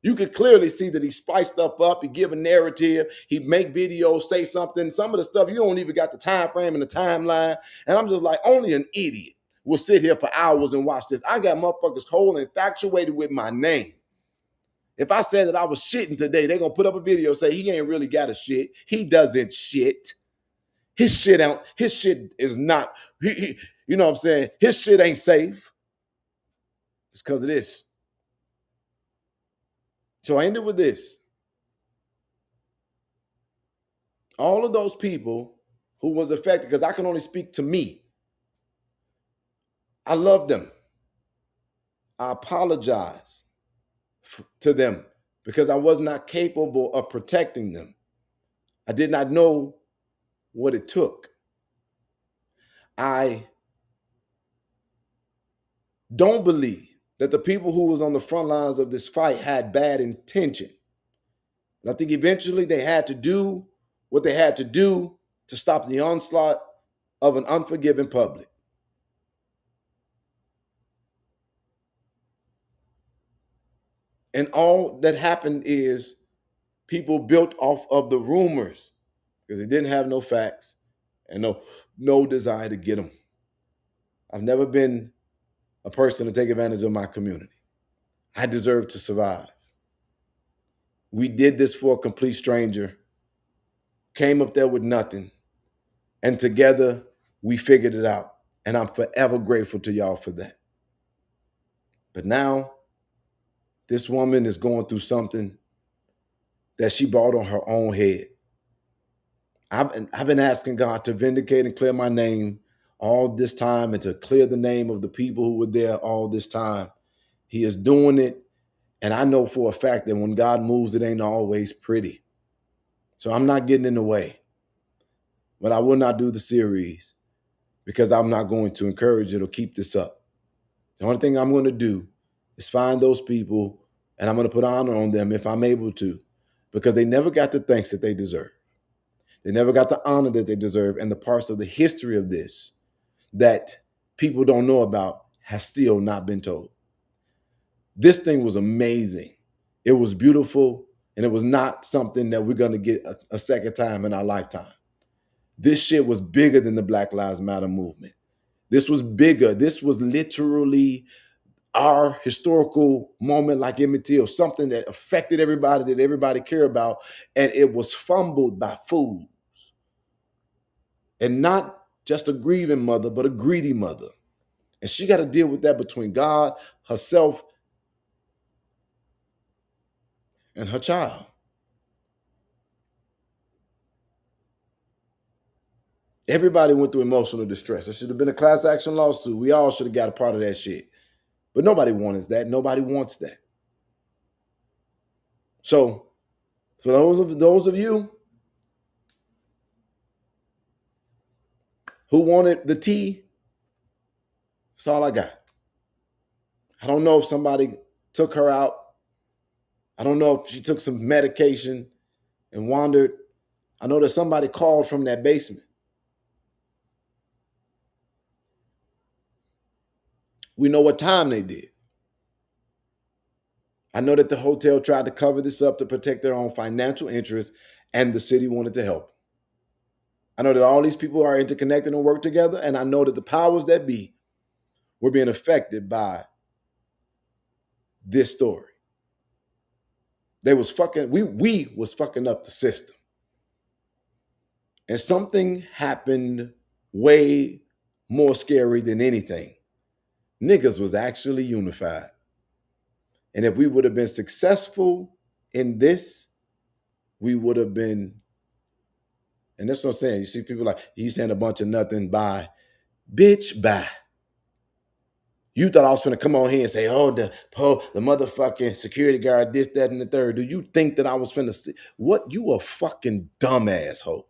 You could clearly see that he spiced stuff up. He give a narrative. He make videos, say something. Some of the stuff, you don't even got the time frame and the timeline. And I'm just like, only an idiot will sit here for hours and watch this. I got motherfuckers whole infatuated with my name. If I said that I was shitting today, they're going to put up a video, say he ain't really got a shit. He doesn't shit. His shit is not, you know what I'm saying? His shit ain't safe. It's because of this. So I ended with this. All of those people who was affected, because I can only speak to me. I love them. I apologize to them because I was not capable of protecting them. I did not know what it took. I don't believe that the people who was on the front lines of this fight had bad intention. And I think eventually they had to do what they had to do to stop the onslaught of an unforgiving public. And all that happened is people built off of the rumors because they didn't have no facts and no desire to get them. I've never been a person to take advantage of my community. I deserve to survive. We did this for a complete stranger, came up there with nothing, and together we figured it out. And I'm forever grateful to y'all for that. But now, this woman is going through something that she brought on her own head. I've been asking God to vindicate and clear my name all this time and to clear the name of the people who were there all this time. He is doing it. And I know for a fact that when God moves, it ain't always pretty. So I'm not getting in the way. But I will not do the series because I'm not going to encourage it or keep this up. The only thing I'm going to do is find those people and I'm going to put honor on them if I'm able to, because they never got the thanks that they deserve. They never got the honor that they deserve. And the parts of the history of this that people don't know about has still not been told. This thing was amazing. It was beautiful. And it was not something that we're going to get a second time in our lifetime. This shit was bigger than the Black Lives Matter movement. This was bigger. This was literally our historical moment like Emmett Till, something that affected everybody, that everybody cared about. And it was fumbled by fools. And not just a grieving mother, but a greedy mother. And she got to deal with that between God, herself, and her child. Everybody went through emotional distress. It should have been a class action lawsuit. We all should have got a part of that shit. But nobody wants that. Nobody wants that. So, for those of you who wanted the tea, that's all I got. I don't know if somebody took her out. I don't know if she took some medication and wandered. I know that somebody called from that basement. We know what time they did. I know that the hotel tried to cover this up to protect their own financial interests, and the city wanted to help. I know that all these people are interconnected and work together, and I know that the powers that be were being affected by this story. They was fucking, we was fucking up the system. And something happened way more scary than anything. Niggas was actually unified. And if we would have been successful in this, we would have been, and that's what I'm saying. You see people like, you saying a bunch of nothing, bye. Bitch, bye. You thought I was going to come on here and say, oh, the motherfucking security guard, this, that, and the third. Do you think that I was finna see? What? You a fucking dumb asshole.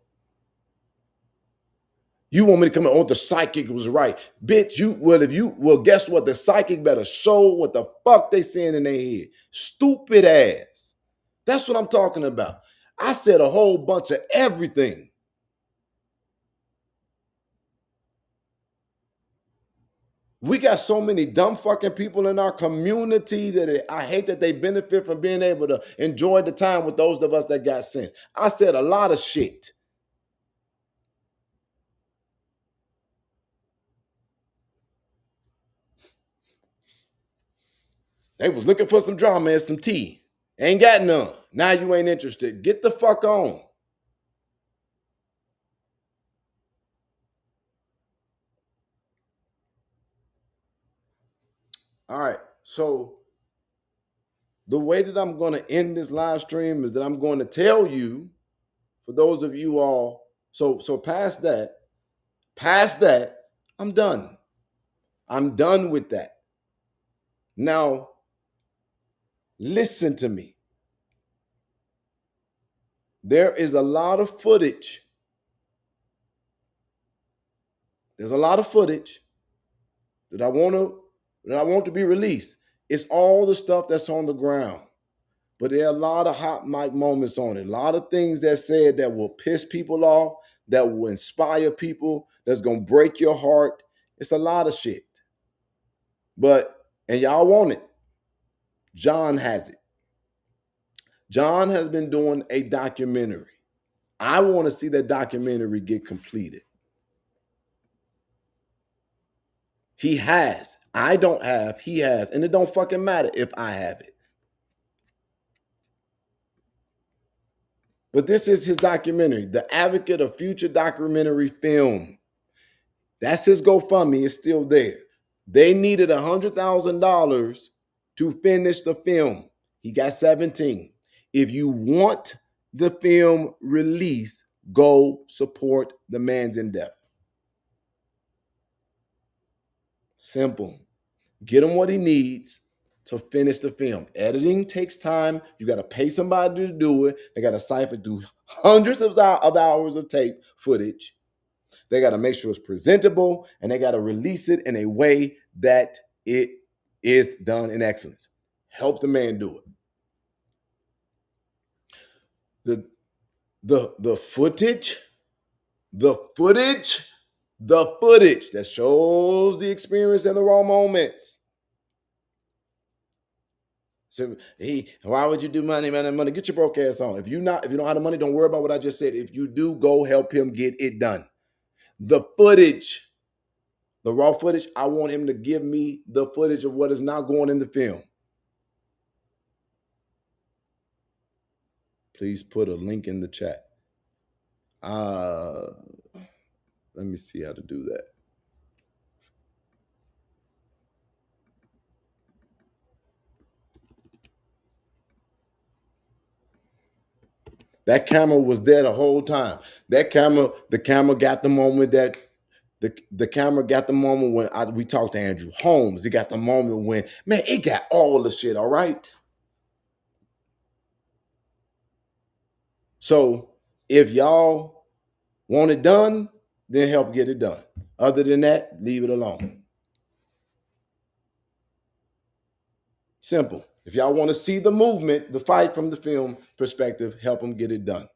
You want me to come in, oh, the psychic was right. Bitch, guess what? The psychic better show what the fuck they saying in their head. Stupid ass. That's what I'm talking about. I said a whole bunch of everything. We got so many dumb fucking people in our community that I hate that they benefit from being able to enjoy the time with those of us that got sense. I said a lot of shit. They was looking for some drama and some tea. Ain't got none. Now you ain't interested. Get the fuck on. All right. So the way that I'm going to end this live stream is that I'm going to tell you, for those of you all, so past that, I'm done. I'm done with that. Now, listen to me. There is a lot of footage. There's a lot of footage that I want to be released. It's all the stuff that's on the ground. But there are a lot of hot mic moments on it. A lot of things that said that will piss people off, that will inspire people, that's gonna break your heart. It's a lot of shit. And y'all want it. John has it. John has been doing a documentary. I want to see that documentary get completed. He has. I don't have. He has. And it don't fucking matter if I have it. But this is his documentary, The Advocate of Future Documentary Film. That's his GoFundMe. It's still there. They needed $100,000 to finish the film. He got 17. If you want the film released, go support the man's endeavor. Simple. Get him what he needs to finish the film. Editing takes time. You got to pay somebody to do it. They got to siphon through hundreds of hours of tape footage. They got to make sure it's presentable, and they got to release it in a way that it is done in excellence. Help the man do it. The footage that shows the experience in the raw moments. So why would you do money? Get your broke ass on. If you don't have the money, don't worry about what I just said. If you do, go help him get it done. The footage, the raw footage, I want him to give me the footage of what is not going in the film. Please put a link in the chat. Let me see how to do that. That camera was there the whole time. The camera got the moment that the camera got the moment when we talked to Andrew Holmes. It got the moment when, man, it got all the shit, all right? So if y'all want it done, then help get it done. Other than that, leave it alone. Simple. If y'all want to see the movement, the fight from the film perspective, help them get it done.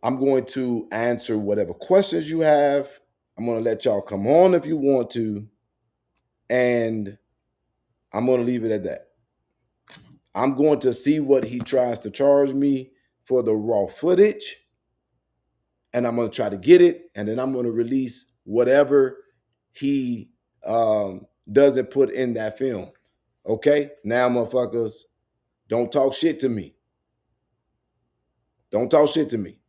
I'm going to answer whatever questions you have. I'm going to let y'all come on if you want to. And I'm going to leave it at that. I'm going to see what he tries to charge me for the raw footage. And I'm going to try to get it. And then I'm going to release whatever he doesn't put in that film. Okay? Now, motherfuckers, don't talk shit to me. Don't talk shit to me.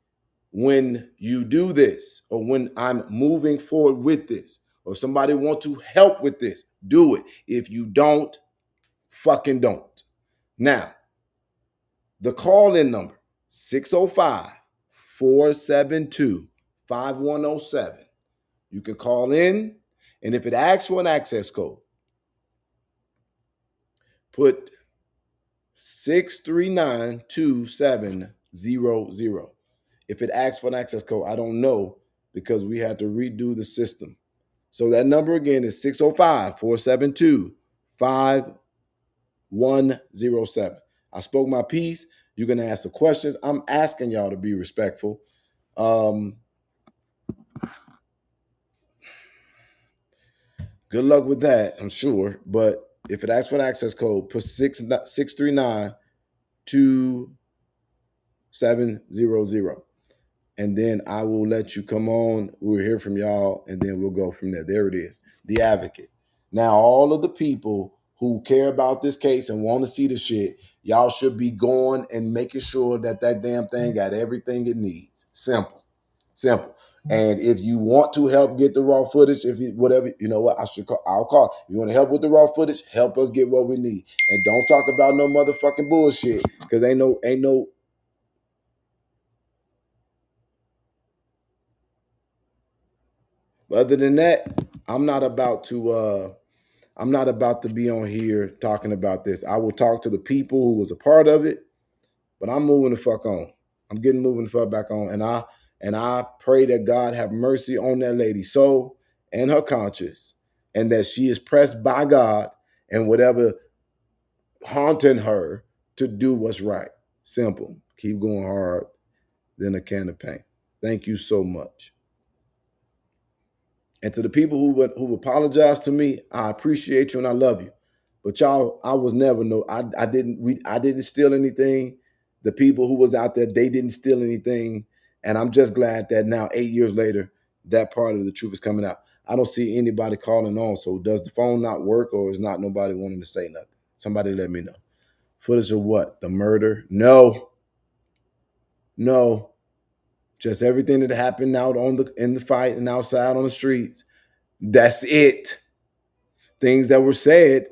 When you do this, or when I'm moving forward with this, or somebody want to help with this, do it. If you don't, fucking don't. Now, the call-in number, 605-472-5107. You can call in, and if it asks for an access code, put 6392700. If it asks for an access code, I don't know, because we had to redo the system. So that number again is 605-472-5107. I spoke my piece. You can ask the questions. I'm asking y'all to be respectful. Good luck with that, I'm sure. But if it asks for an access code, put 6392700. And then I will let you come on. We'll hear from y'all, and then we'll go from there. There it is, The Advocate. Now, all of the people who care about this case and want to see the shit, y'all should be going and making sure that that damn thing got everything it needs. Simple. Simple. And if you want to help get the raw footage, if you whatever, you know what, I'll call. If you want to help with the raw footage, help us get what we need. And don't talk about no motherfucking bullshit. Cause ain't no. Other than that, I'm not about to be on here talking about this. I will talk to the people who was a part of it, but I'm moving the fuck on. I'm getting moving the fuck back on. And I pray that God have mercy on that lady's soul and her conscience, and that she is pressed by God and whatever haunting her to do what's right. Simple. Keep going hard than a can of paint. Thank you so much. And to the people who apologize to me, I appreciate you and I love you. But y'all, I was never no. I didn't steal anything. The people who was out there, they didn't steal anything. And I'm just glad that now, 8 years later, that part of the truth is coming out. I don't see anybody calling on. So does the phone not work, or is not nobody wanting to say nothing? Somebody let me know. Footage of what? The murder? No, no. Just everything that happened out in the fight and outside on the streets. That's it. Things that were said,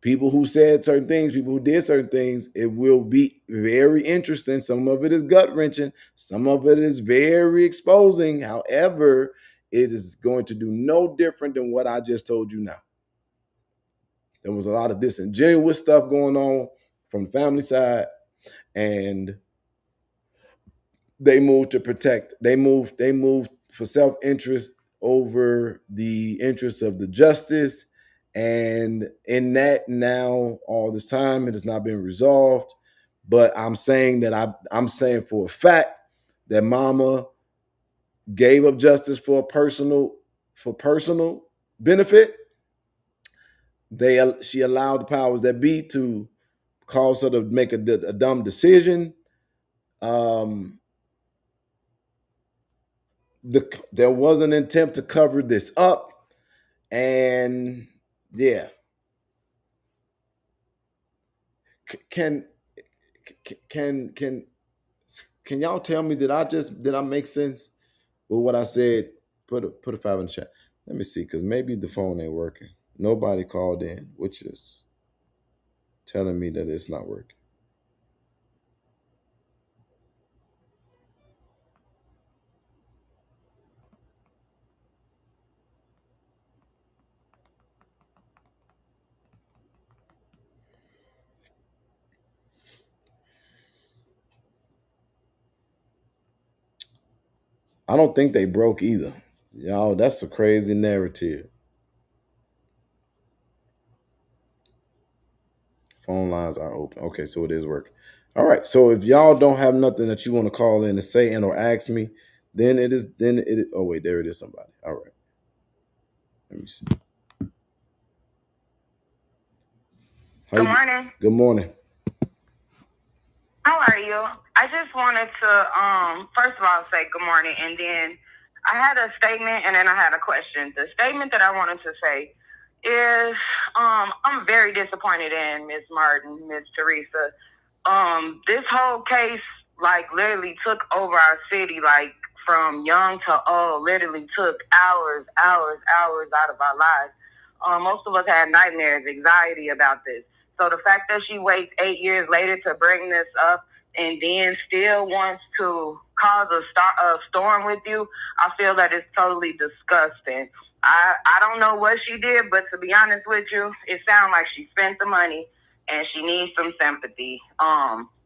people who said certain things, people who did certain things, it will be very interesting. Some of it is gut wrenching, some of it is very exposing. However, it is going to do no different than what I just told you now. There was a lot of disingenuous stuff going on from the family side, and they moved to protect. They moved for self-interest over the interests of the justice. And in that, now all this time it has not been resolved. But I'm saying that I'm saying for a fact that mama gave up justice for personal benefit. She allowed the powers that be to cause her to make a dumb decision. Um, there was an attempt to cover this up, and yeah. Can can can y'all tell me, did I make sense with what I said? Put a five in the chat. Let me see, because maybe the phone ain't working. Nobody called in, which is telling me that it's not working. I don't think they broke either. Y'all, that's a crazy narrative. Phone lines are open. Okay, so it is working. All right. So if y'all don't have nothing that you want to call in and say and or ask me, then it is. Oh wait, there it is. Somebody. All right. Let me see. Good morning. Good morning. How are you? I just wanted to first of all say good morning, and then I had a statement and then I had a question. The statement that I wanted to say is I'm very disappointed in Miss Martin, Miss Teresa. This whole case like literally took over our city, like from young to old, literally took hours out of our lives. Most of us had nightmares, anxiety about this. So the fact that she waits 8 years later to bring this up and then still wants to cause a storm with you, I feel that it's totally disgusting. I don't know what she did, but to be honest with you, it sounds like she spent the money and she needs some sympathy.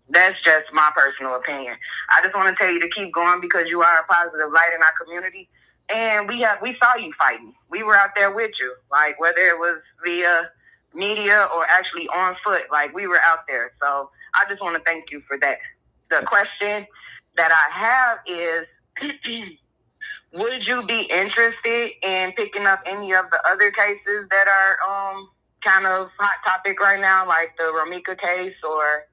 That's just my personal opinion. I just want to tell you to keep going because you are a positive light in our community. And we saw you fighting. We were out there with you, like whether it was via media or actually on foot, like we were out there. So I just want to thank you for that. The question that I have is, would you be interested in picking up any of the other cases that are kind of hot topic right now, like the Romika case, or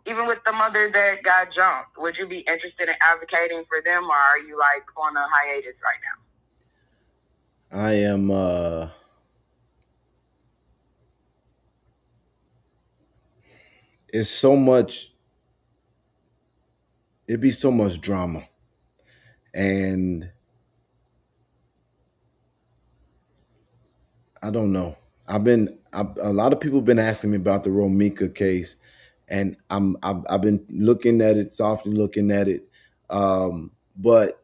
even with the mother that got jumped? Would you be interested in advocating for them, or are you like on a hiatus right now? I am it's so much, it'd be so much drama. And I don't know. A lot of people have been asking me about the Romika case, and I've been looking at it, softly looking at it. But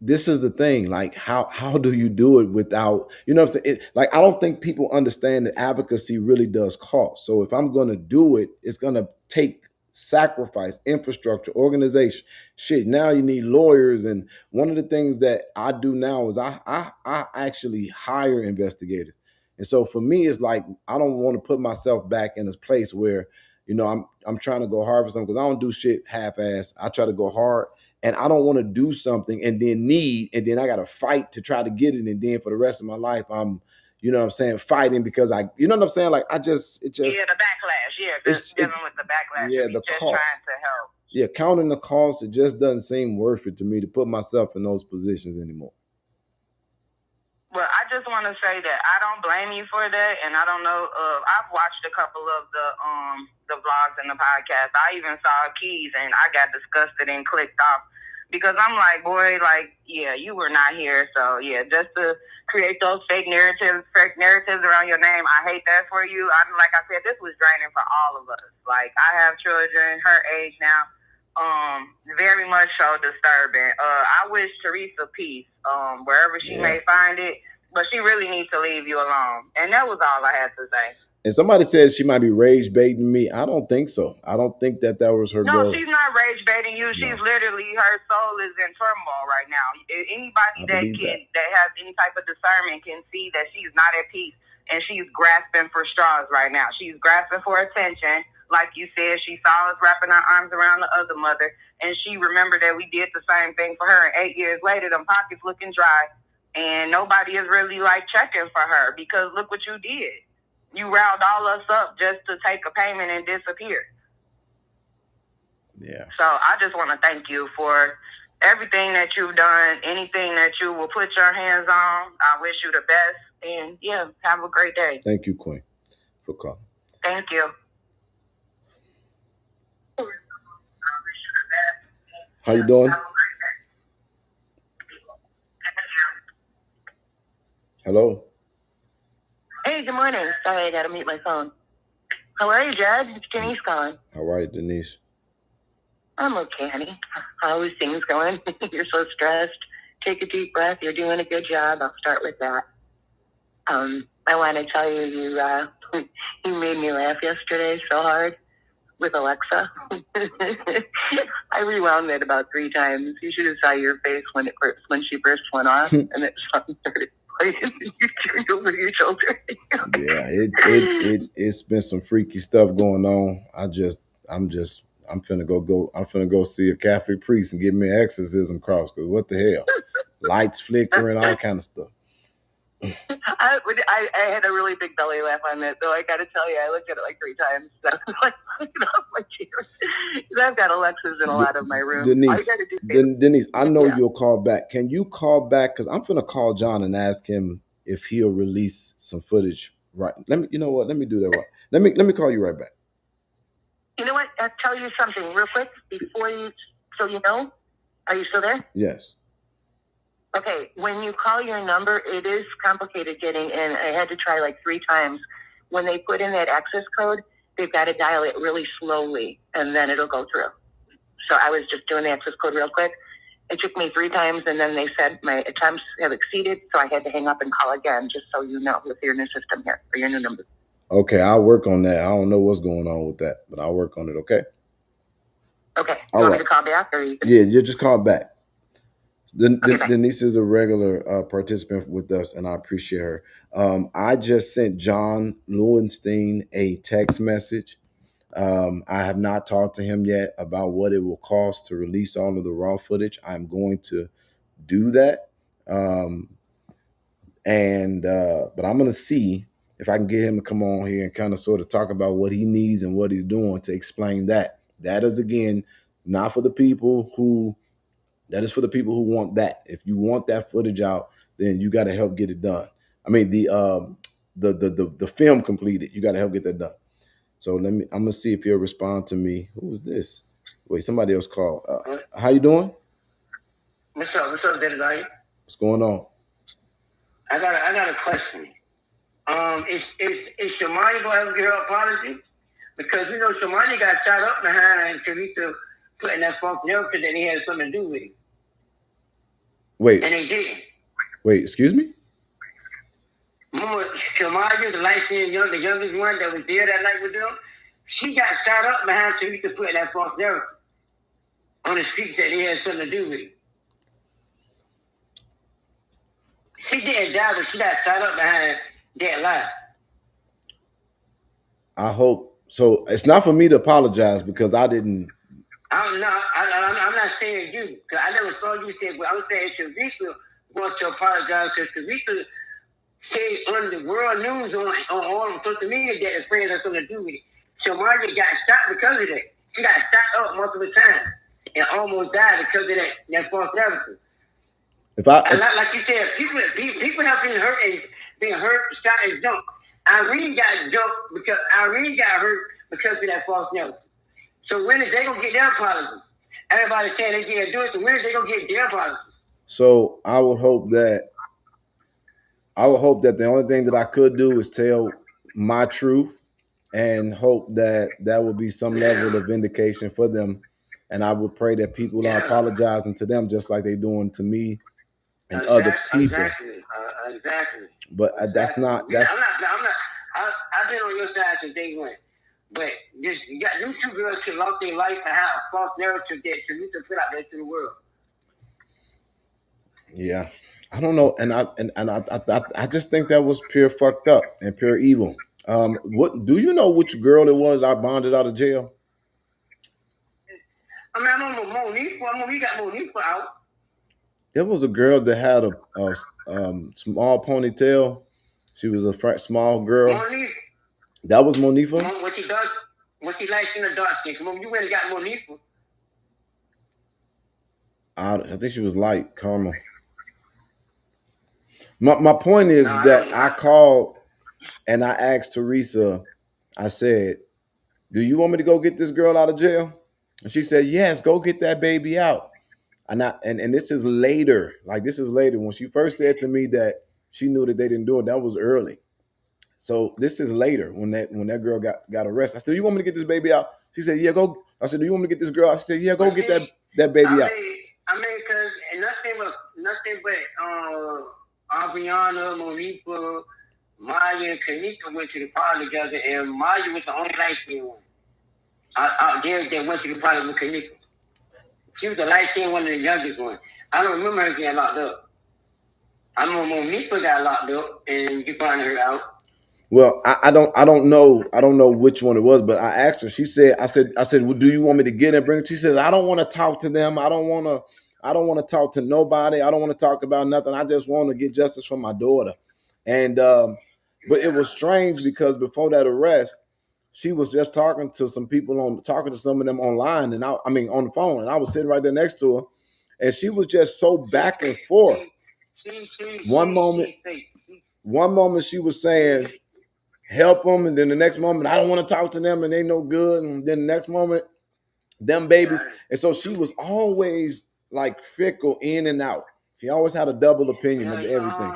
this is the thing, like how do you do it without, you know what I'm saying? Like, I don't think people understand that advocacy really does cost. So if I'm going to do it, it's going to take sacrifice, infrastructure, organization. Shit, now you need lawyers. And one of the things that I do now is I actually hire investigators. And so for me, it's like I don't want to put myself back in this place where, I'm trying to go hard for something, because I don't do shit half-ass. I try to go hard, and I don't want to do something and then I got to fight to try to get it, and then for the rest of my life I'm, fighting because you know what I'm saying? Like, it just the backlash, it's dealing with the backlash. yeah, the just cost. Trying to help. Yeah, counting the cost, it just doesn't seem worth it to me to put myself in those positions anymore. Well, I just want to say that I don't blame you for that, and I don't know. I've watched a couple of the vlogs and the podcasts. I even saw Keys, and I got disgusted and clicked off because I'm like, boy, like, yeah, you were not here, so yeah, just to create those fake narratives around your name, I hate that for you. Like I said, this was draining for all of us. Like, I have children her age now. Very much so disturbing. I wish Teresa peace, wherever she may find it, but she really needs to leave you alone. And that was all I had to say. And somebody says she might be rage baiting me. I don't think so. I don't think that was her goal. No, she's not rage baiting you. No. She's literally, her soul is in turmoil right now. Anybody that has any type of discernment can see that she's not at peace, and she's grasping for straws right now. She's grasping for attention. Like you said, she saw us wrapping our arms around the other mother, and she remembered that we did the same thing for her. And 8 years later, them pockets looking dry, and nobody is really like checking for her, because look what you did. You riled all us up just to take a payment and disappear. Yeah. So I just want to thank you for everything that you've done, anything that you will put your hands on. I wish you the best, and yeah, have a great day. Thank you, Queen, for calling. Thank you. How you doing? Hello. Hey, good morning. Sorry, I got to mute my phone. How are you, Jed? It's Denise calling. How are you, Denise? I'm okay, honey. How are things going? You're so stressed. Take a deep breath. You're doing a good job. I'll start with that. I want to tell you, you made me laugh yesterday so hard with Alexa. I rewound it about 3 times. You should have saw your face when she first went off and it started playing and you turned over your shoulder. Yeah, it's been some freaky stuff going on. I'm finna go see a Catholic priest and get me an exorcism cross, because what the hell? Lights flickering, all kind of stuff. I had a really big belly laugh on that, though. I got to tell you, I looked at it like 3 times. So I was like, looking off my chair. I've got Alexas in a lot of my rooms. Denise, I know you'll call back. Can you call back? Because I'm going to call John and ask him if he'll release some footage. Right. You know what? Let me do that. Right. Let me call you right back. You know what? I'll tell you something real quick before you, so you know. Are you still there? Yes. Okay, when you call your number, it is complicated getting in. I had to try like 3 times. When they put in that access code, they've got to dial it really slowly, and then it'll go through. So I was just doing the access code real quick. It took me 3 times, and then they said my attempts have exceeded, so I had to hang up and call again, just so you know, with your new system here, or your new number. Okay, I'll work on that. I don't know what's going on with that, but I'll work on it, okay? Okay. You want me to call back? Or Yeah, you just call back. Denise is a regular participant with us, and I appreciate her. I just sent John Lewenstein a text message. I have not talked to him yet about what it will cost to release all of the raw footage. I'm going to do that. But I'm going to see if I can get him to come on here and kind of sort of talk about what he needs and what he's doing to explain that. That is, again, not for the people who... That is for the people who want that. If you want that footage out, then you got to help get it done. I mean, the film completed. You got to help get that done. So I'm gonna see if he'll respond to me. Who was this? Wait, somebody else called. How you doing? What's up? What's up, Daddy? What's going on? I got a question. Is Shamani gonna ever get her apology? Because you know Shamani got shot up behind Teresa putting that false narrative that he had something to do with it. Wait. And they didn't. Wait, excuse me? Remember Shamani, the light-skinned the youngest one that was there that night with them? She got shot up behind Teresa putting that false narrative on the streets that he had something to do with it. She didn't die, but she got shot up behind that lie. I hope so. It's not for me to apologize because I didn't. I'm not saying you, because I never saw you say, but I'm saying Teresa wants to apologize because Teresa said on the world news on social media that his friends have something to do with it. Shamari got shot because of that. She got shot up multiple times and almost died because of that false narrative. Like you said, people have been hurt, shot, and jumped. Irene got jumped because Irene got hurt because of that false narrative. So when is they gonna get their apology? Everybody saying they can't do it. So when is they gonna get their apology? So I would hope that the only thing that I could do is tell my truth and hope that would be some level of vindication for them. And I would pray that people are apologizing to them just like they're doing to me and other people. Exactly. But that's not. That's. I've been on your side since day one. But you got these two girls who lost their life and have a false narrative that Teresa put out there to the world. Yeah, I don't know, and I just think that was pure fucked up and pure evil. What do you know which girl it was I bonded out of jail? I mean, I don't know Monifa. We got Monifa out. There was a girl that had a small ponytail. She was a small girl. Monifa. That was Monifa. What she likes in the dark skin. Come on, you went and got Monifa. I think she was light caramel. My point is that I called and I asked Teresa. I said, "Do you want me to go get this girl out of jail?" And she said, "Yes, go get that baby out." And this is later. Like this is later. When she first said to me that she knew that they didn't do it, that was early. So this is later when that girl got arrested. I said, "Do you want me to get this baby out?" She said, "Yeah, go." I said, "Do you want me to get this girl out?" She said, "Yeah, go get that baby out." I mean, because nothing but Ariana, Monifa, Maya, and Kanika went to the party together, and Maya was the only light-skinned one out there that went to the party with Kanika. She was the light-skinned one and the youngest one. I don't remember her getting locked up. I know Monifa got locked up, and you found her out. Well, I don't know which one it was, but I asked her. She said, I said, "Well, do you want me to get and bring?" She said, "I don't want to talk to them. I don't want to talk to nobody. I don't want to talk about nothing. I just want to get justice for my daughter." And but it was strange because before that arrest, she was just talking to some people talking to some of them online, and I mean on the phone, and I was sitting right there next to her, and she was just so back and forth. One moment she was saying, "Help them," and then the next moment, "I don't want to talk to them and they no good," and then the next moment, "Them babies." And so she was always like fickle in and out. She always had a double opinion of everything.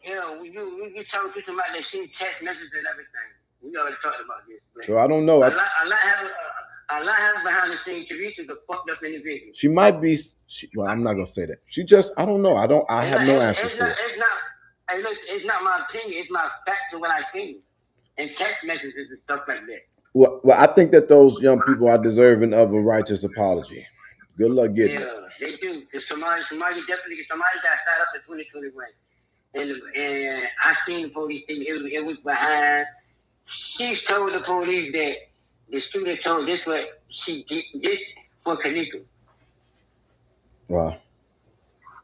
We talked to somebody that seen text messages and everything. We already talked about this. So I don't know. A lot have behind the scenes. Teresa's a fucked up individual. She might be. Well, I'm not gonna say that. She just. I don't know. I have no answers for it. It's not my opinion. It's my facts of what I've seen and text messages and stuff like that. Well, I think that those young people are deserving of a righteous apology. Good luck getting it. Yeah, they do. Because somebody got shot up in 2021. And I seen the police thing. It was behind. She told the police that the student told this what she did this for Kanika. Wow,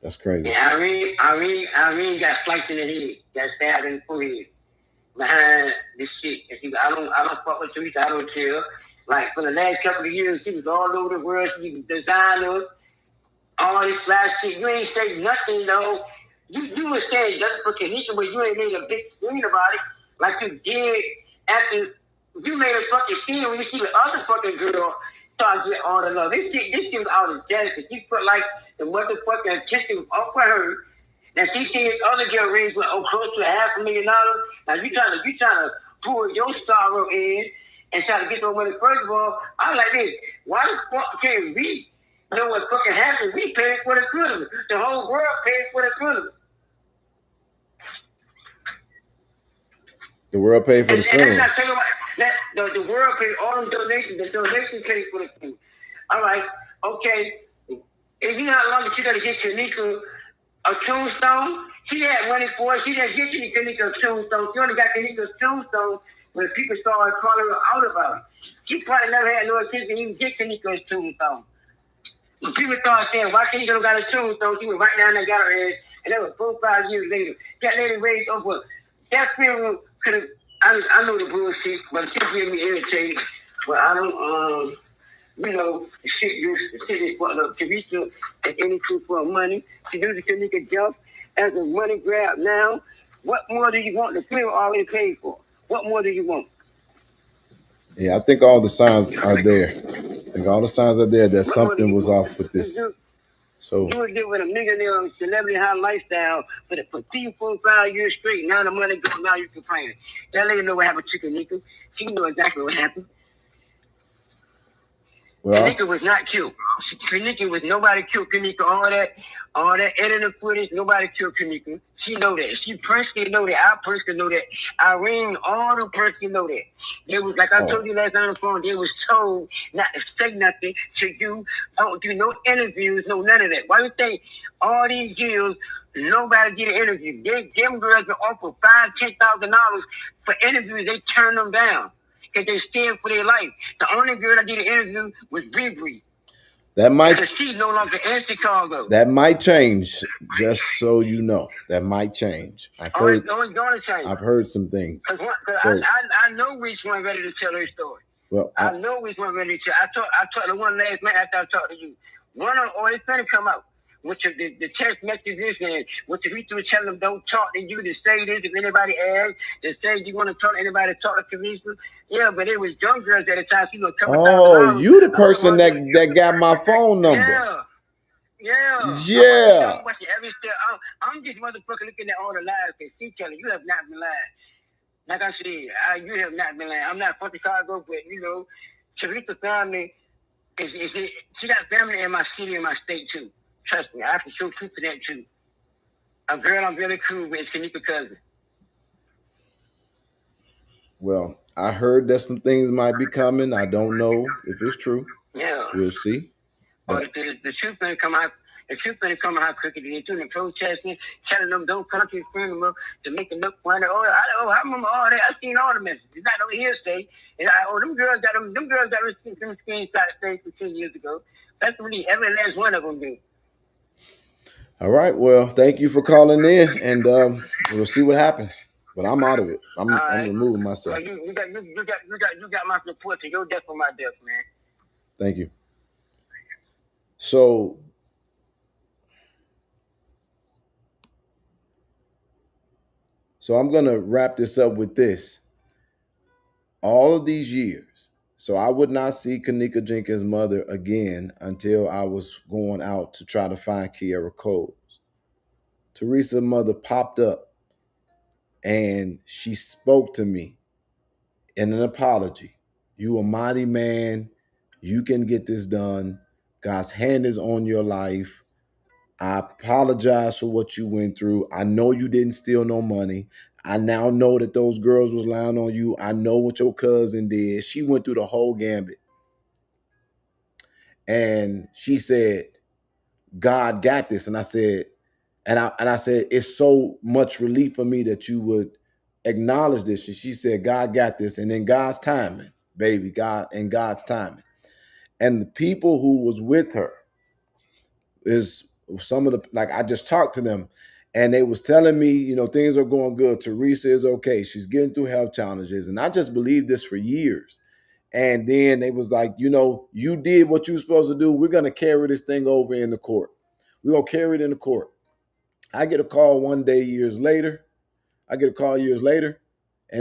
that's crazy. And Irene got sliced in the head, got stabbed in the forehead behind this shit. And she, I don't fuck with Teresa. I don't care. Like for the last couple of years, she was all over the world. She was designer, all this flash shit. You ain't say nothing though. You were saying just for Kanika, but you ain't made a big scene about it like you did after you made a fucking scene when you see the other fucking girl start getting all the love. This shit was out of jealousy. She put like the motherfucking attention off of her. Now she seen this other girl raised with close to $500,000. Now you trying to pull your sorrow in and try to get some money. First of all, I'm like this. Why the fuck can't we know what fucking happened? We paid for the funeral. The whole world paid for the funeral. The world paid for the funeral. And that's not talking about that. The world paid all the donations. The donations paid for the funeral. All right, okay. If you know how long you got to get Kanika a tombstone, she had money for it. She didn't get Kanika a tombstone. She only got Kanika a tombstone when people started calling her out about it. She probably never had no attention to even get Kanika a tombstone. When people started saying, why Kanika don't got a tombstone, she went right down there and got her head. And that was 4-5 years later. That lady raised over. That funeral could have. I know the bullshit, but it just made me irritated. But I don't. The shit is fucked up. Teresa is any food for money. She do the Kanika jump as a money grab now. What more do you want? The funeral already paid for. What more do you want? Yeah, I think all the signs are there. I think all the signs are there that something was off with this. So you would live with a millionaire celebrity high lifestyle for 3, 4, 5 years straight. Now the money gone. Now you complaining. That lady know what happened to Kanika. She knew exactly what happened. Well, Kanika was not killed. Kanika was nobody killed Kanika. All that editing footage, nobody killed Kanika. She know that. She personally know that. I personally know that. Irene, all the personally know that. They was like I told you last night on the phone. They was told not to say nothing to you. Don't do no interviews, no none of that. Why you think all these years nobody did an interview? Them girls been offered $5,000-$10,000 for interviews. They turned them down. Because they scared for their life. The only girl that did an interview was Bree. That might. She's no longer in Chicago. That might change. Just so you know, that might change. I've heard. It's going to change. I've heard some things. Cause I know which one ready to tell her story. Well, I know which one ready to tell. I talked to one last night after I talked to you. One of it's gonna come out. Which the text messages and what the people telling them don't talk to you to say this if anybody asks, to say you want to talk to anybody, talk to Teresa. Yeah, but it was young girls at the time. She was coming. Oh, you the person that got my phone number. Yeah. I'm just motherfucker looking at all the lies and she telling you have not been lying. Like I said, you have not been lying. I'm not from Chicago, but Teresa family she got family in my city and my state too. Trust me, I have to show proof for that too. A girl I'm really cool with is Kanika's cousin. Well, I heard that some things might be coming. I don't know if it's true. Yeah. We'll see. But the truth gonna come out. The truth gonna come out how quickly they're doing the protesting, telling them don't come to the funeral to make them look funny. I remember all that. I seen all the messages. It's not no hearsay. Them girls got them screenshots saved from 10 years ago. That's really every last one of them do. All right. Well, thank you for calling in, and we'll see what happens. But I'm out of it. I'm removing myself. Well, you got my support to your death for my death, man. Thank you. So I'm gonna wrap this up with this. All of these years, so I would not see Kanika Jenkins' mother again until I was going out to try to find Kiera Coles. Teresa's mother popped up and she spoke to me in an apology. You a mighty man. You can get this done. God's hand is on your life. I apologize for what you went through. I know you didn't steal no money. I now know that those girls was lying on you. I know what your cousin did. She went through the whole gambit. And she said, God got this. And I said, I said, it's so much relief for me that you would acknowledge this. And she said, God got this. And in God's timing, baby, God, in God's timing. And the people who was with her is some of the, like, I just talked to them and they was telling me, things are going good. Teresa is okay. She's getting through health challenges. And I just believed this for years. And then they was like, you did what you were supposed to do. We're going to carry this thing over in the court. We're going to carry it in the court. I get a call one day years later. And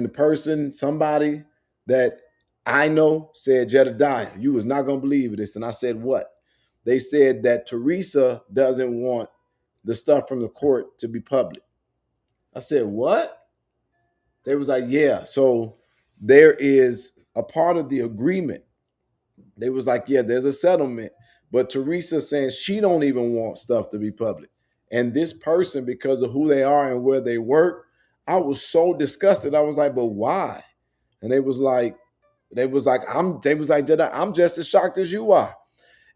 the person, somebody that I know, said Jedediah, you was not going to believe this. And I said, what? They said that Teresa doesn't want the stuff from the court to be public. I said, what? They was like, yeah. So there is a part of the agreement. They was like, yeah, there's a settlement. But Teresa saying she don't even want stuff to be public. And this person, because of who they are and where they work, I was so disgusted. I was like, but why? And they was like, Jedi, I'm just as shocked as you are.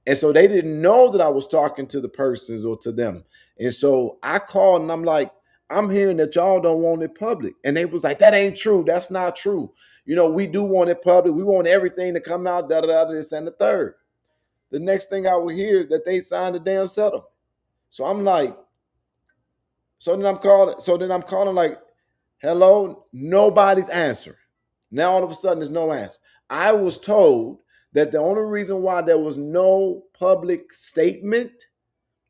And so they didn't know that I was talking to the persons or to them. And so I called and I'm like, I'm hearing that y'all don't want it public. And they was like, that ain't true. That's not true. You know, we do want it public. We want everything to come out, da da da, this and the third. The next thing I would hear is that they signed a damn settlement. So I'm like, so then I'm calling like, hello, nobody's answering. Now all of a sudden there's no answer. I was told that the only reason why there was no public statement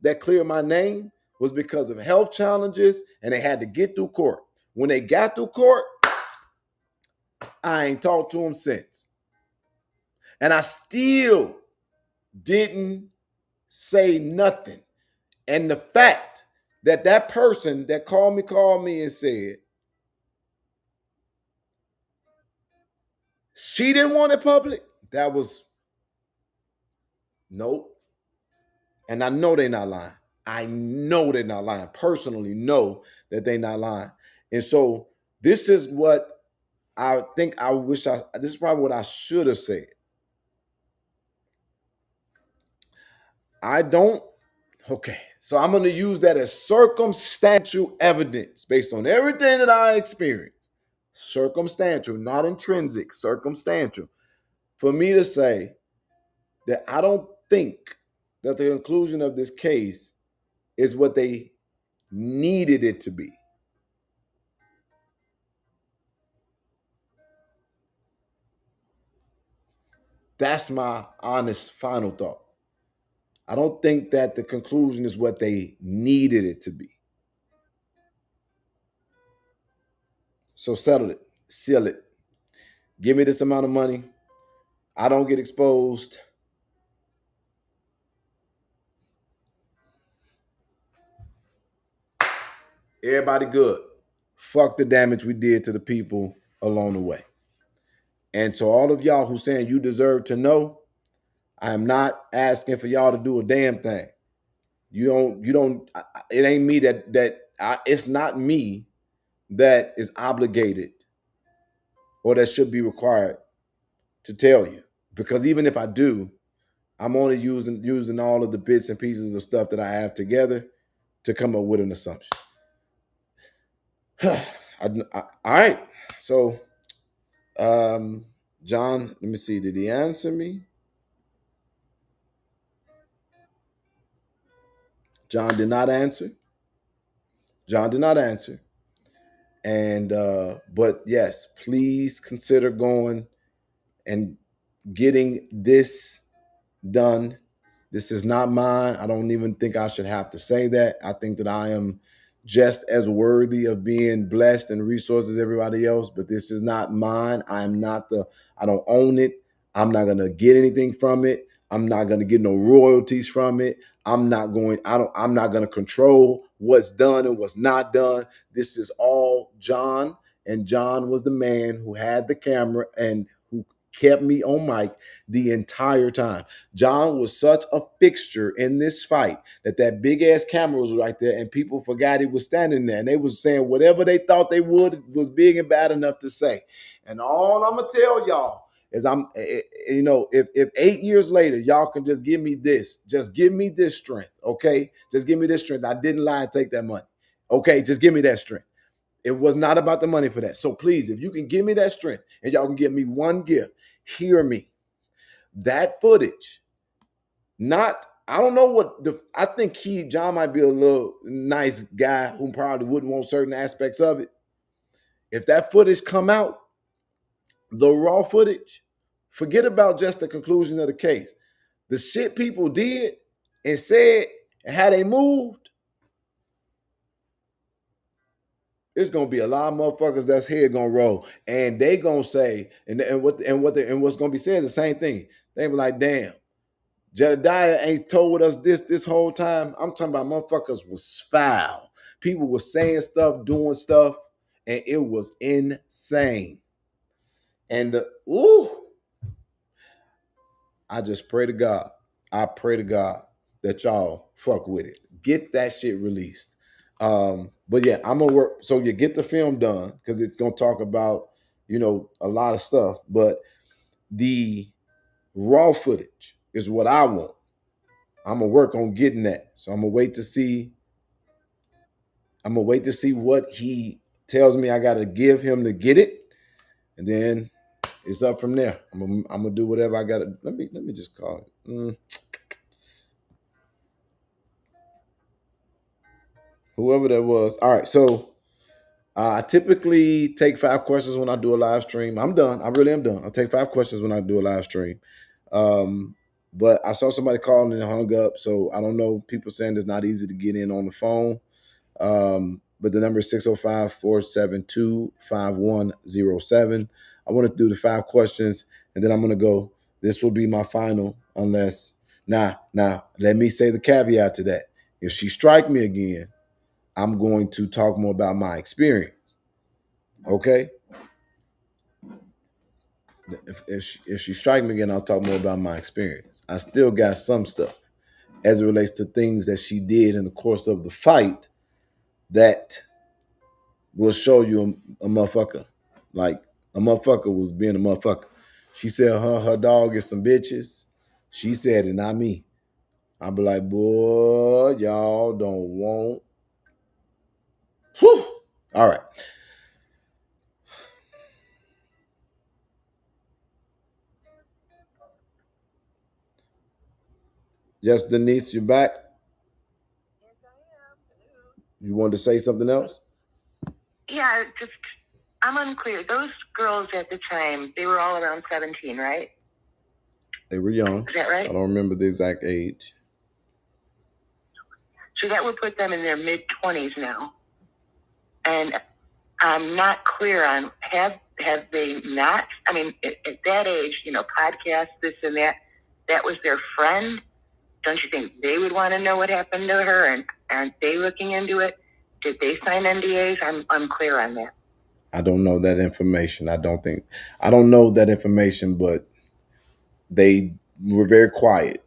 that cleared my name was because of health challenges and they had to get through court. When they got through court, I ain't talked to them since. And I still didn't say nothing. And the fact that that person that called me and said she didn't want it public, that was nope. And I know they're not lying. I know they're not lying. Personally know that they're not lying. And so this is what I think this is probably what I should have said. Okay. So I'm going to use that as circumstantial evidence based on everything that I experienced. Circumstantial, not intrinsic, circumstantial. For me to say that I don't think that the conclusion of this case is what they needed it to be. That's my honest final thought. I don't think that the conclusion is what they needed it to be. So settle it, seal it. Give me this amount of money. I don't get exposed. Everybody good. Fuck the damage we did to the people along the way. And so all of y'all who saying you deserve to know, I am not asking for y'all to do a damn thing. You don't. It ain't me it's not me that is obligated or that should be required to tell you. Because even if I do, I'm only using all of the bits and pieces of stuff that I have together to come up with an assumption. All right. So, John, let me see. Did he answer me? John did not answer. And but yes, please consider going and getting this done. This is not mine. I don't even think I should have to say that. I think that I am just as worthy of being blessed and resources as everybody else, but this is not mine. I don't own it. I'm not going to get anything from it. I'm not going to get no royalties from it. I'm not going to control what's done and what's not done. This is all John, and John was the man who had the camera and who kept me on mic the entire time. John was such a fixture in this fight that big ass camera was right there, and people forgot he was standing there, and they was saying whatever they thought they would was big and bad enough to say. And all I'm gonna tell y'all is if 8 years later y'all can just give me this strength, okay? Just give me this strength. I didn't lie and take that money, okay? Just give me that strength. It was not about the money for that. So please, if you can give me that strength and y'all can give me one gift, hear me. That footage, I don't know I think John might be a little nice guy who probably wouldn't want certain aspects of it. If that footage come out, the raw footage, forget about just the conclusion of the case. The shit people did and said and how they moved, it's gonna be a lot of motherfuckers that's here gonna roll, and they gonna say, what's gonna be said the same thing. They be like, damn, Jedediah ain't told us this whole time. I'm talking about motherfuckers was foul. People were saying stuff, doing stuff, and it was insane. And I just pray to God. I pray to God that y'all fuck with it. Get that shit released. But yeah, I'm gonna work. So you get the film done because it's gonna talk about, a lot of stuff. But the raw footage is what I want. I'm gonna work on getting that. So I'm gonna wait to see. I'm gonna wait to see what he tells me I gotta give him to get it, and then it's up from there. I'm gonna do whatever I gotta. Let me just call it. Whoever that was. All right, so I typically take 5 questions when I do a live stream. I'm done. I really am done. I'll take 5 questions when I do a live stream. But I saw somebody calling and hung up, so I don't know. People saying it's not easy to get in on the phone. But the number is 605-472-5107. I want to do the 5 questions, and then I'm going to go. This will be my final, unless now, let me say the caveat to that. If she strike me again, I'm going to talk more about my experience. Okay? If she strike me again, I'll talk more about my experience. I still got some stuff as it relates to things that she did in the course of the fight that will show you a motherfucker. Like, a motherfucker was being a motherfucker. She said her dog is some bitches. She said it, not me. I'll be like, boy, y'all don't want. Whew. All right. Yes, Denise, you back? Yes, I am. You wanted to say something else? Yeah, I'm unclear. Those girls at the time, they were all around 17, right? They were young. Is that right? I don't remember the exact age. So that would put them in their mid-20s now. And I'm not clear on, have they not? I mean, at that age, podcasts, this and that was their friend. Don't you think they would want to know what happened to her? And aren't they looking into it? Did they sign NDAs? I'm unclear on that. I don't know that information. I don't know that information, but they were very quiet.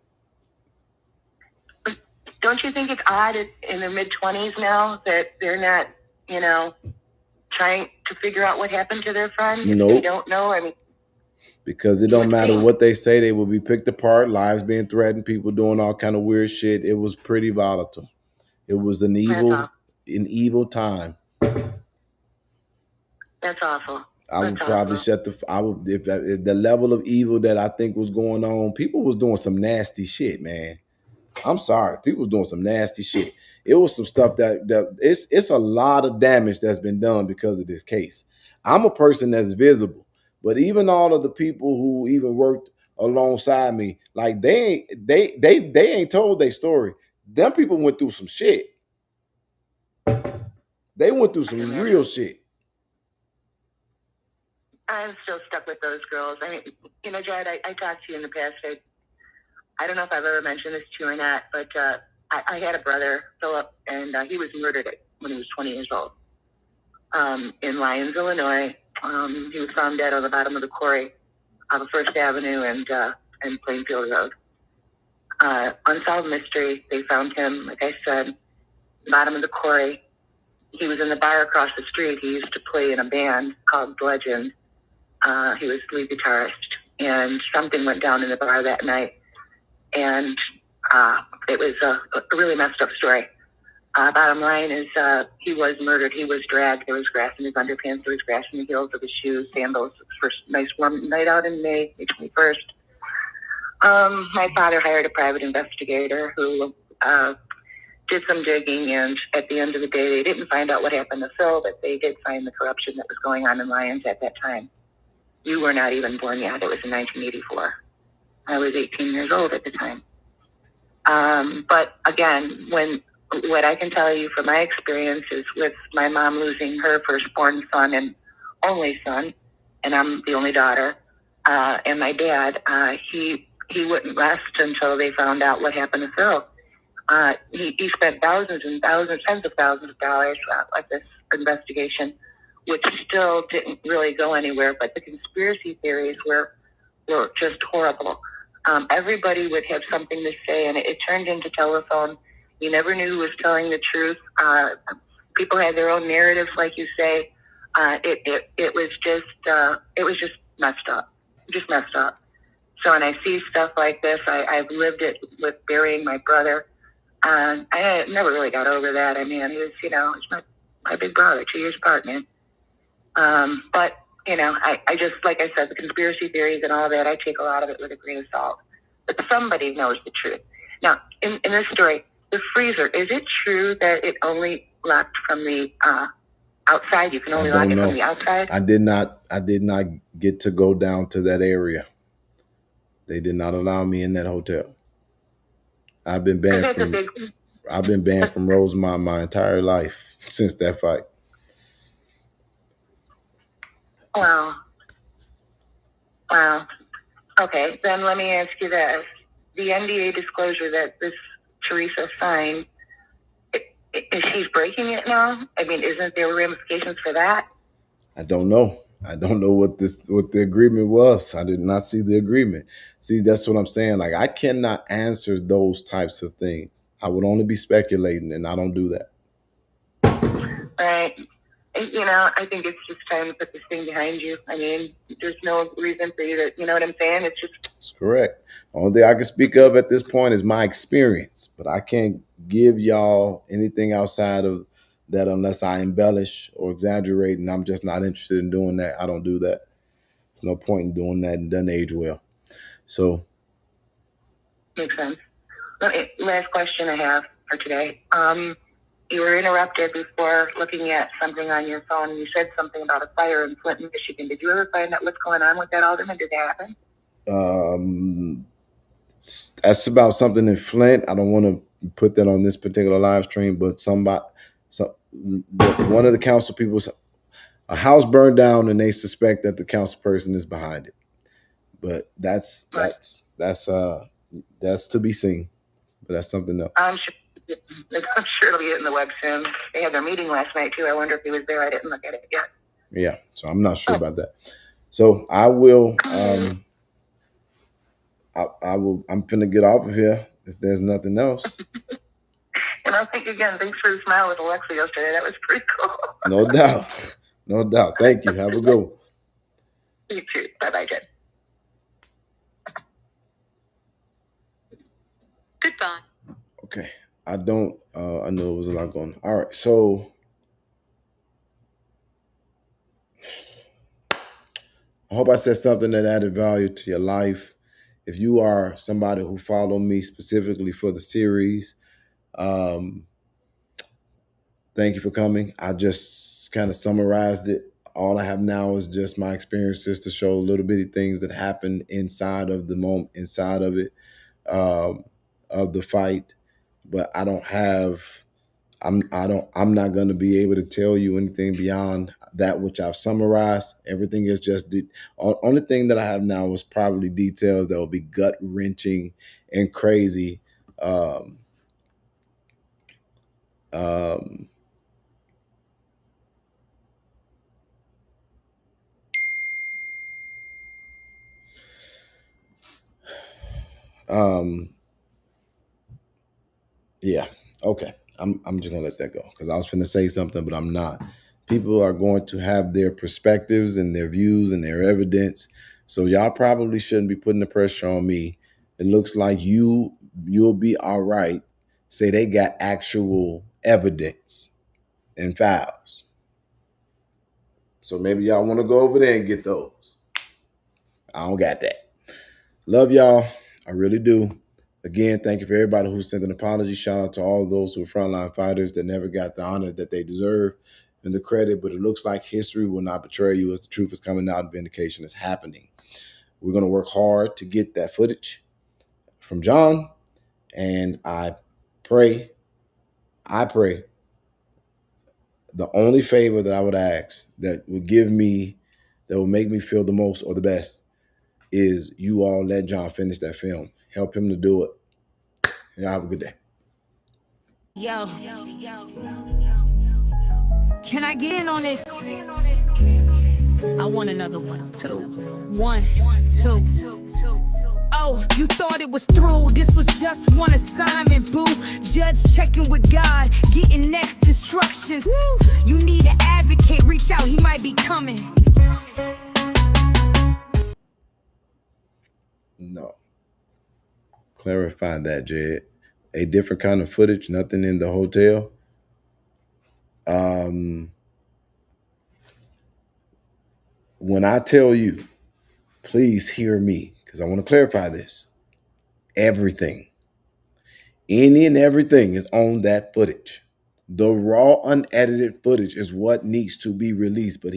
Don't you think it's odd in their mid-20s now that they're not, trying to figure out what happened to their friend? Nope. If they don't know, I mean, because it don't matter what they say, they will be picked apart, lives being threatened, people doing all kind of weird shit. It was pretty volatile. It was an evil time. That's awful. I would probably shut the. I would if the level of evil that I think was going on. People was doing some nasty shit, man. I'm sorry, people was doing some nasty shit. It was some stuff that it's a lot of damage that's been done because of this case. I'm a person that's visible, but even all of the people who even worked alongside me, like they ain't told their story. Them people went through some shit. They went through some real shit. I'm still stuck with those girls. I mean, Jared, I talked to you in the past. I don't know if I've ever mentioned this to you or not, but I had a brother, Philip, and he was murdered when he was 20 years old in Lyons, Illinois. He was found dead on the bottom of the quarry on First Avenue and Plainfield Road. Unsolved mystery. They found him, like I said, bottom of the quarry. He was in the bar across the street. He used to play in a band called Legend. He was the lead guitarist, and something went down in the bar that night, and it was a really messed up story. Bottom line is he was murdered. He was dragged. There was grass in his underpants. There was grass in the heels of his shoes, sandals. First nice warm night out in May 21st. My father hired a private investigator who did some digging, and at the end of the day, they didn't find out what happened to Phil, but they did find the corruption that was going on in Lyons at that time. You were not even born yet. It was in 1984. I was 18 years old at the time. But again, when what I can tell you from my experiences with my mom losing her firstborn son and only son, and I'm the only daughter, and my dad, he wouldn't rest until they found out what happened to Phil. He spent thousands and thousands, tens of thousands of dollars at this investigation, which still didn't really go anywhere. But the conspiracy theories were just horrible. Everybody would have something to say, and it turned into telephone. You never knew who was telling the truth. People had their own narratives, like you say. It was just messed up, just messed up. So when I see stuff like this, I've lived it with burying my brother. I never really got over that. I mean, he was, it's my big brother, 2 years apart, man. But I just, like I said, the conspiracy theories and all that, I take a lot of it with a grain of salt. But somebody knows the truth. Now, in this story, the freezer, is it true that it only locked from the outside? You can only lock it from the outside? I did not get to go down to that area. They did not allow me in that hotel. I've been banned from Rosemont my entire life since that fight. Wow. Okay, then let me ask you this. The NDA disclosure that this Teresa signed, is she breaking it now? I mean, isn't there ramifications for that? I don't know. I don't know what the agreement was. I did not see the agreement. See, that's what I'm saying. Like, I cannot answer those types of things. I would only be speculating, and I don't do that. Right. I think it's just time to put this thing behind you. I mean, there's no reason for you to, you know what I'm saying? It's correct. The only thing I can speak of at this point is my experience, but I can't give y'all anything outside of that unless I embellish or exaggerate, and I'm just not interested in doing that. I don't do that. There's no point in doing that, and doesn't age well. So. Makes sense. Last question I have for today. You were interrupted before looking at something on your phone. You said something about a fire in Flint, Michigan. Did you ever find out what's going on with that, Alderman? Did that happen? That's about something in Flint. I don't want to put that on this particular live stream, but one of the council people, a house burned down, and they suspect that the council person is behind it. But that's to be seen. But that's something else. I'm sure it'll be in the web soon. They had their meeting last night too. I wonder if he was there. I didn't look at it yet. Yeah, so I'm not sure about that. So I will. I'm finna get off of here if there's nothing else. And I think again, thanks for the smile with Alexa yesterday. That was pretty cool. No doubt. No doubt. Thank you. Have a good one. You too. Bye-bye, Jen. Goodbye. Okay. I know it was a lot going on. All right. So I hope I said something that added value to your life. If you are somebody who followed me specifically for the series, thank you for coming. I just kind of summarized it. All I have now is just my experiences to show little bitty things that happened inside of the moment, inside of it, of the fight. But I don't have. I'm not going to be able to tell you anything beyond that which I've summarized. Everything is just only thing that I have now is probably details that will be gut wrenching and crazy. Yeah. Okay. I'm just gonna let that go because I was finna say something, but I'm not. People are going to have their perspectives and their views and their evidence. So y'all probably shouldn't be putting the pressure on me. It looks like you'll be all right. Say they got actual evidence and files. So maybe y'all want to go over there and get those. I don't got that. Love y'all. I really do. Again, thank you for everybody who sent an apology. Shout out to all those who are frontline fighters that never got the honor that they deserve and the credit. But it looks like history will not betray you as the truth is coming out and vindication is happening. We're going to work hard to get that footage from John. And I pray I pray the only favor that I would ask that would make me feel the most or the best is you all let John finish that film. Help him to do it. Y'all have a good day. Yo, can I get in on this? I want another one, two. 1, 2. Oh, you thought it was through. This was just one assignment, boo. Judge checking with God, getting next instructions. You need an advocate, reach out, he might be coming. No. Clarify that, Jed. A different kind of footage, nothing in the hotel. When I tell you, please hear me, because I want to clarify this. Everything, any and everything is on that footage. The raw, unedited footage is what needs to be released, but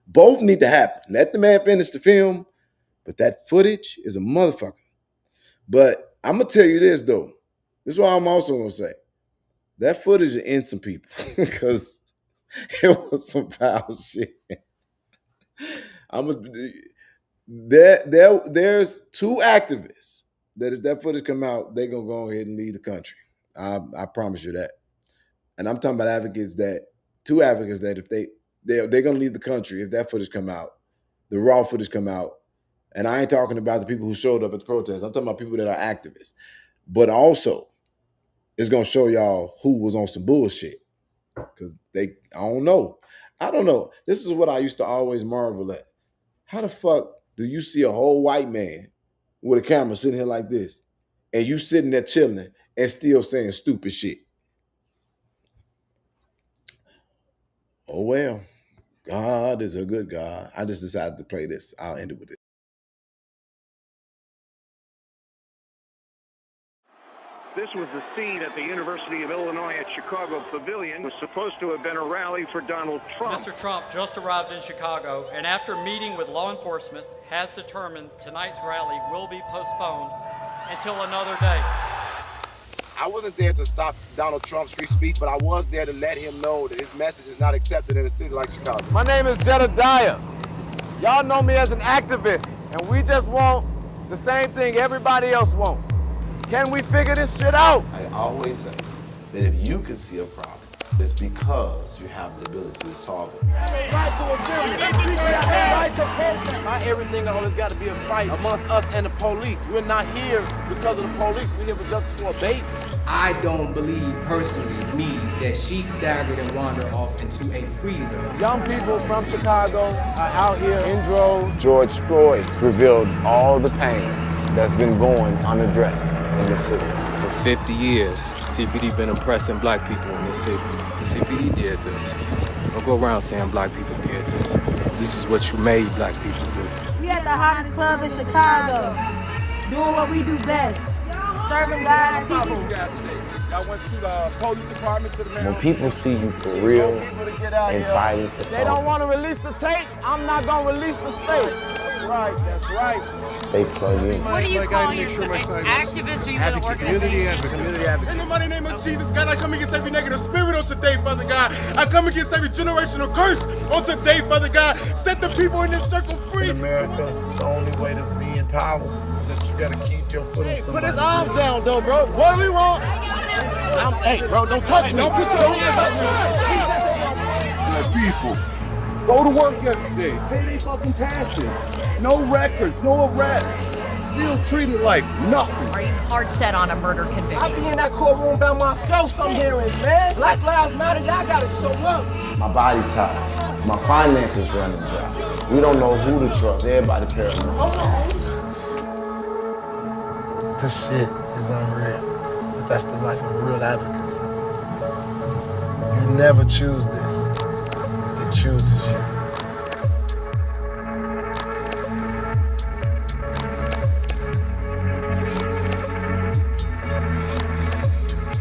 both need to happen. Let the man finish the film, but that footage is a motherfucker. But I'm going to tell you this, though. This is what I'm also going to say. That footage is in some people because it was some foul shit. There's 2 activists that if that footage come out, they're going to go ahead and leave the country. I promise you that. And I'm talking about advocates that, 2 advocates that if they're going to leave the country if that footage come out, the raw footage come out. And I ain't talking about the people who showed up at the protest. I'm talking about people that are activists. But also, it's going to show y'all who was on some bullshit. Because I don't know. This is what I used to always marvel at. How the fuck do you see a whole white man with a camera sitting here like this, and you sitting there chilling and still saying stupid shit? Oh, well, God is a good God. I just decided to play this. I'll end it with it. This was the scene at the University of Illinois at Chicago Pavilion. It was supposed to have been a rally for Donald Trump. Mr. Trump just arrived in Chicago and after meeting with law enforcement has determined tonight's rally will be postponed until another day. I wasn't there to stop Donald Trump's free speech, but I was there to let him know that his message is not accepted in a city like Chicago. My name is Jedediah. Y'all know me as an activist, and we just want the same thing everybody else wants. Can we figure this shit out? I always say that if you can see a problem, it's because you have the ability to solve it. Right to assembly. Right to protest. Not everything always got to be a fight amongst us and the police. We're not here because of the police. We're here for justice for a baby. I don't believe personally, that she staggered and wandered off into a freezer. Young people from Chicago are out here in droves. George Floyd revealed all the pain that's been going unaddressed in this city. For 50 years, CPD been oppressing black people in this city. The CPD did this. Don't go around saying black people did this. This is what you made black people do. We at the hottest club in Chicago, doing what we do best, serving God's people. I went to the police department, to the man. When people see you for real and fighting for something, they don't want to release the tapes, I'm not going to release the space. That's right. They plug in. What do you call yourself? Activist or you an organization? Community advocate. In the mighty name of Jesus, God, I come against every negative spirit on today, Father God. I come against every generational curse on today, Father God. Set the people in this circle free. In America, the only way to be in power is that you gotta keep your foot on somebody. Put his arms down, though, bro. What do we want? Hey, bro, don't touch me. Don't put your hands on me. People, go to work every day. Pay their fucking taxes. No records, no arrests. Still treated like nothing. Are you hard set on a murder conviction? I be in that courtroom by myself some hearings, man. Black Lives Matter, y'all gotta show up. My body tired. My finances running dry. We don't know who to trust. Everybody paranoid. This shit is unreal. But that's the life of real advocacy. You never choose this. It chooses you.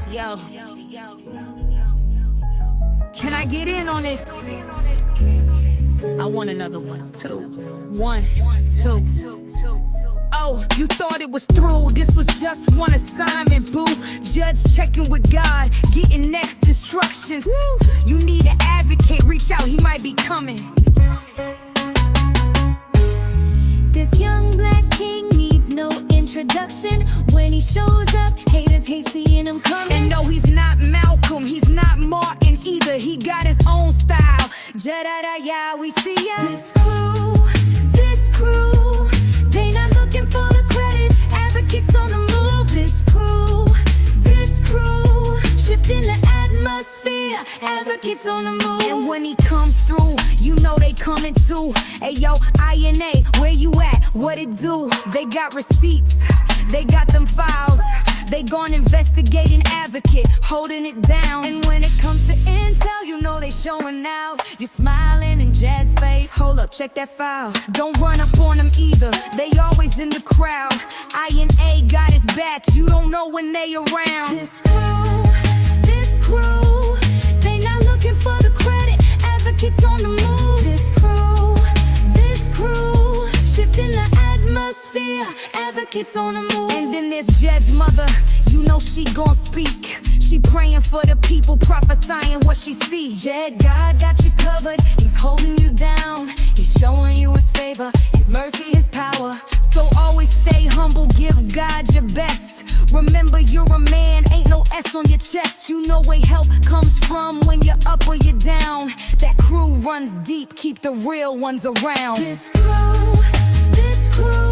Yo, can I get in on this? I want another one, two. 1, 2. Oh, you thought it was through. This was just one assignment, boo. Judge checking with God, getting next instructions. Woo. You need an advocate, reach out, he might be coming. This young black king needs no introduction. When he shows up, haters hate seeing him coming. And no, he's not Malcolm, he's not Martin either. He got his own style. Ja-da-da-ya, we see ya. This crew, they not looking for the credit. Advocates on the move. This crew, shifting the atmosphere. Advocates on the move. And when he comes through, you know they coming too. Hey yo, INA, where you at? What it do? They got receipts, they got them files. They gone investigate an advocate, holding it down. And when it comes to intel, you know they showing out. You're smiling in Jed's face. Hold up, check that file. Don't run up on them either, they always in the crowd. INA got his back, you don't know when they around. This crew, they not looking for the credit. Advocates on the move. This crew, shifting the atmosphere. Advocates on the move. And then there's Jed's mother, you know she gon' speak. She praying for the people, prophesying what she see. Jed, God got you covered, he's holding you down. He's showing you his favor, his mercy, his power. So always stay humble, give God your best. Remember you're a man, ain't no S on your chest. You know where help comes from when you're up or you're down. That crew runs deep, keep the real ones around. This crew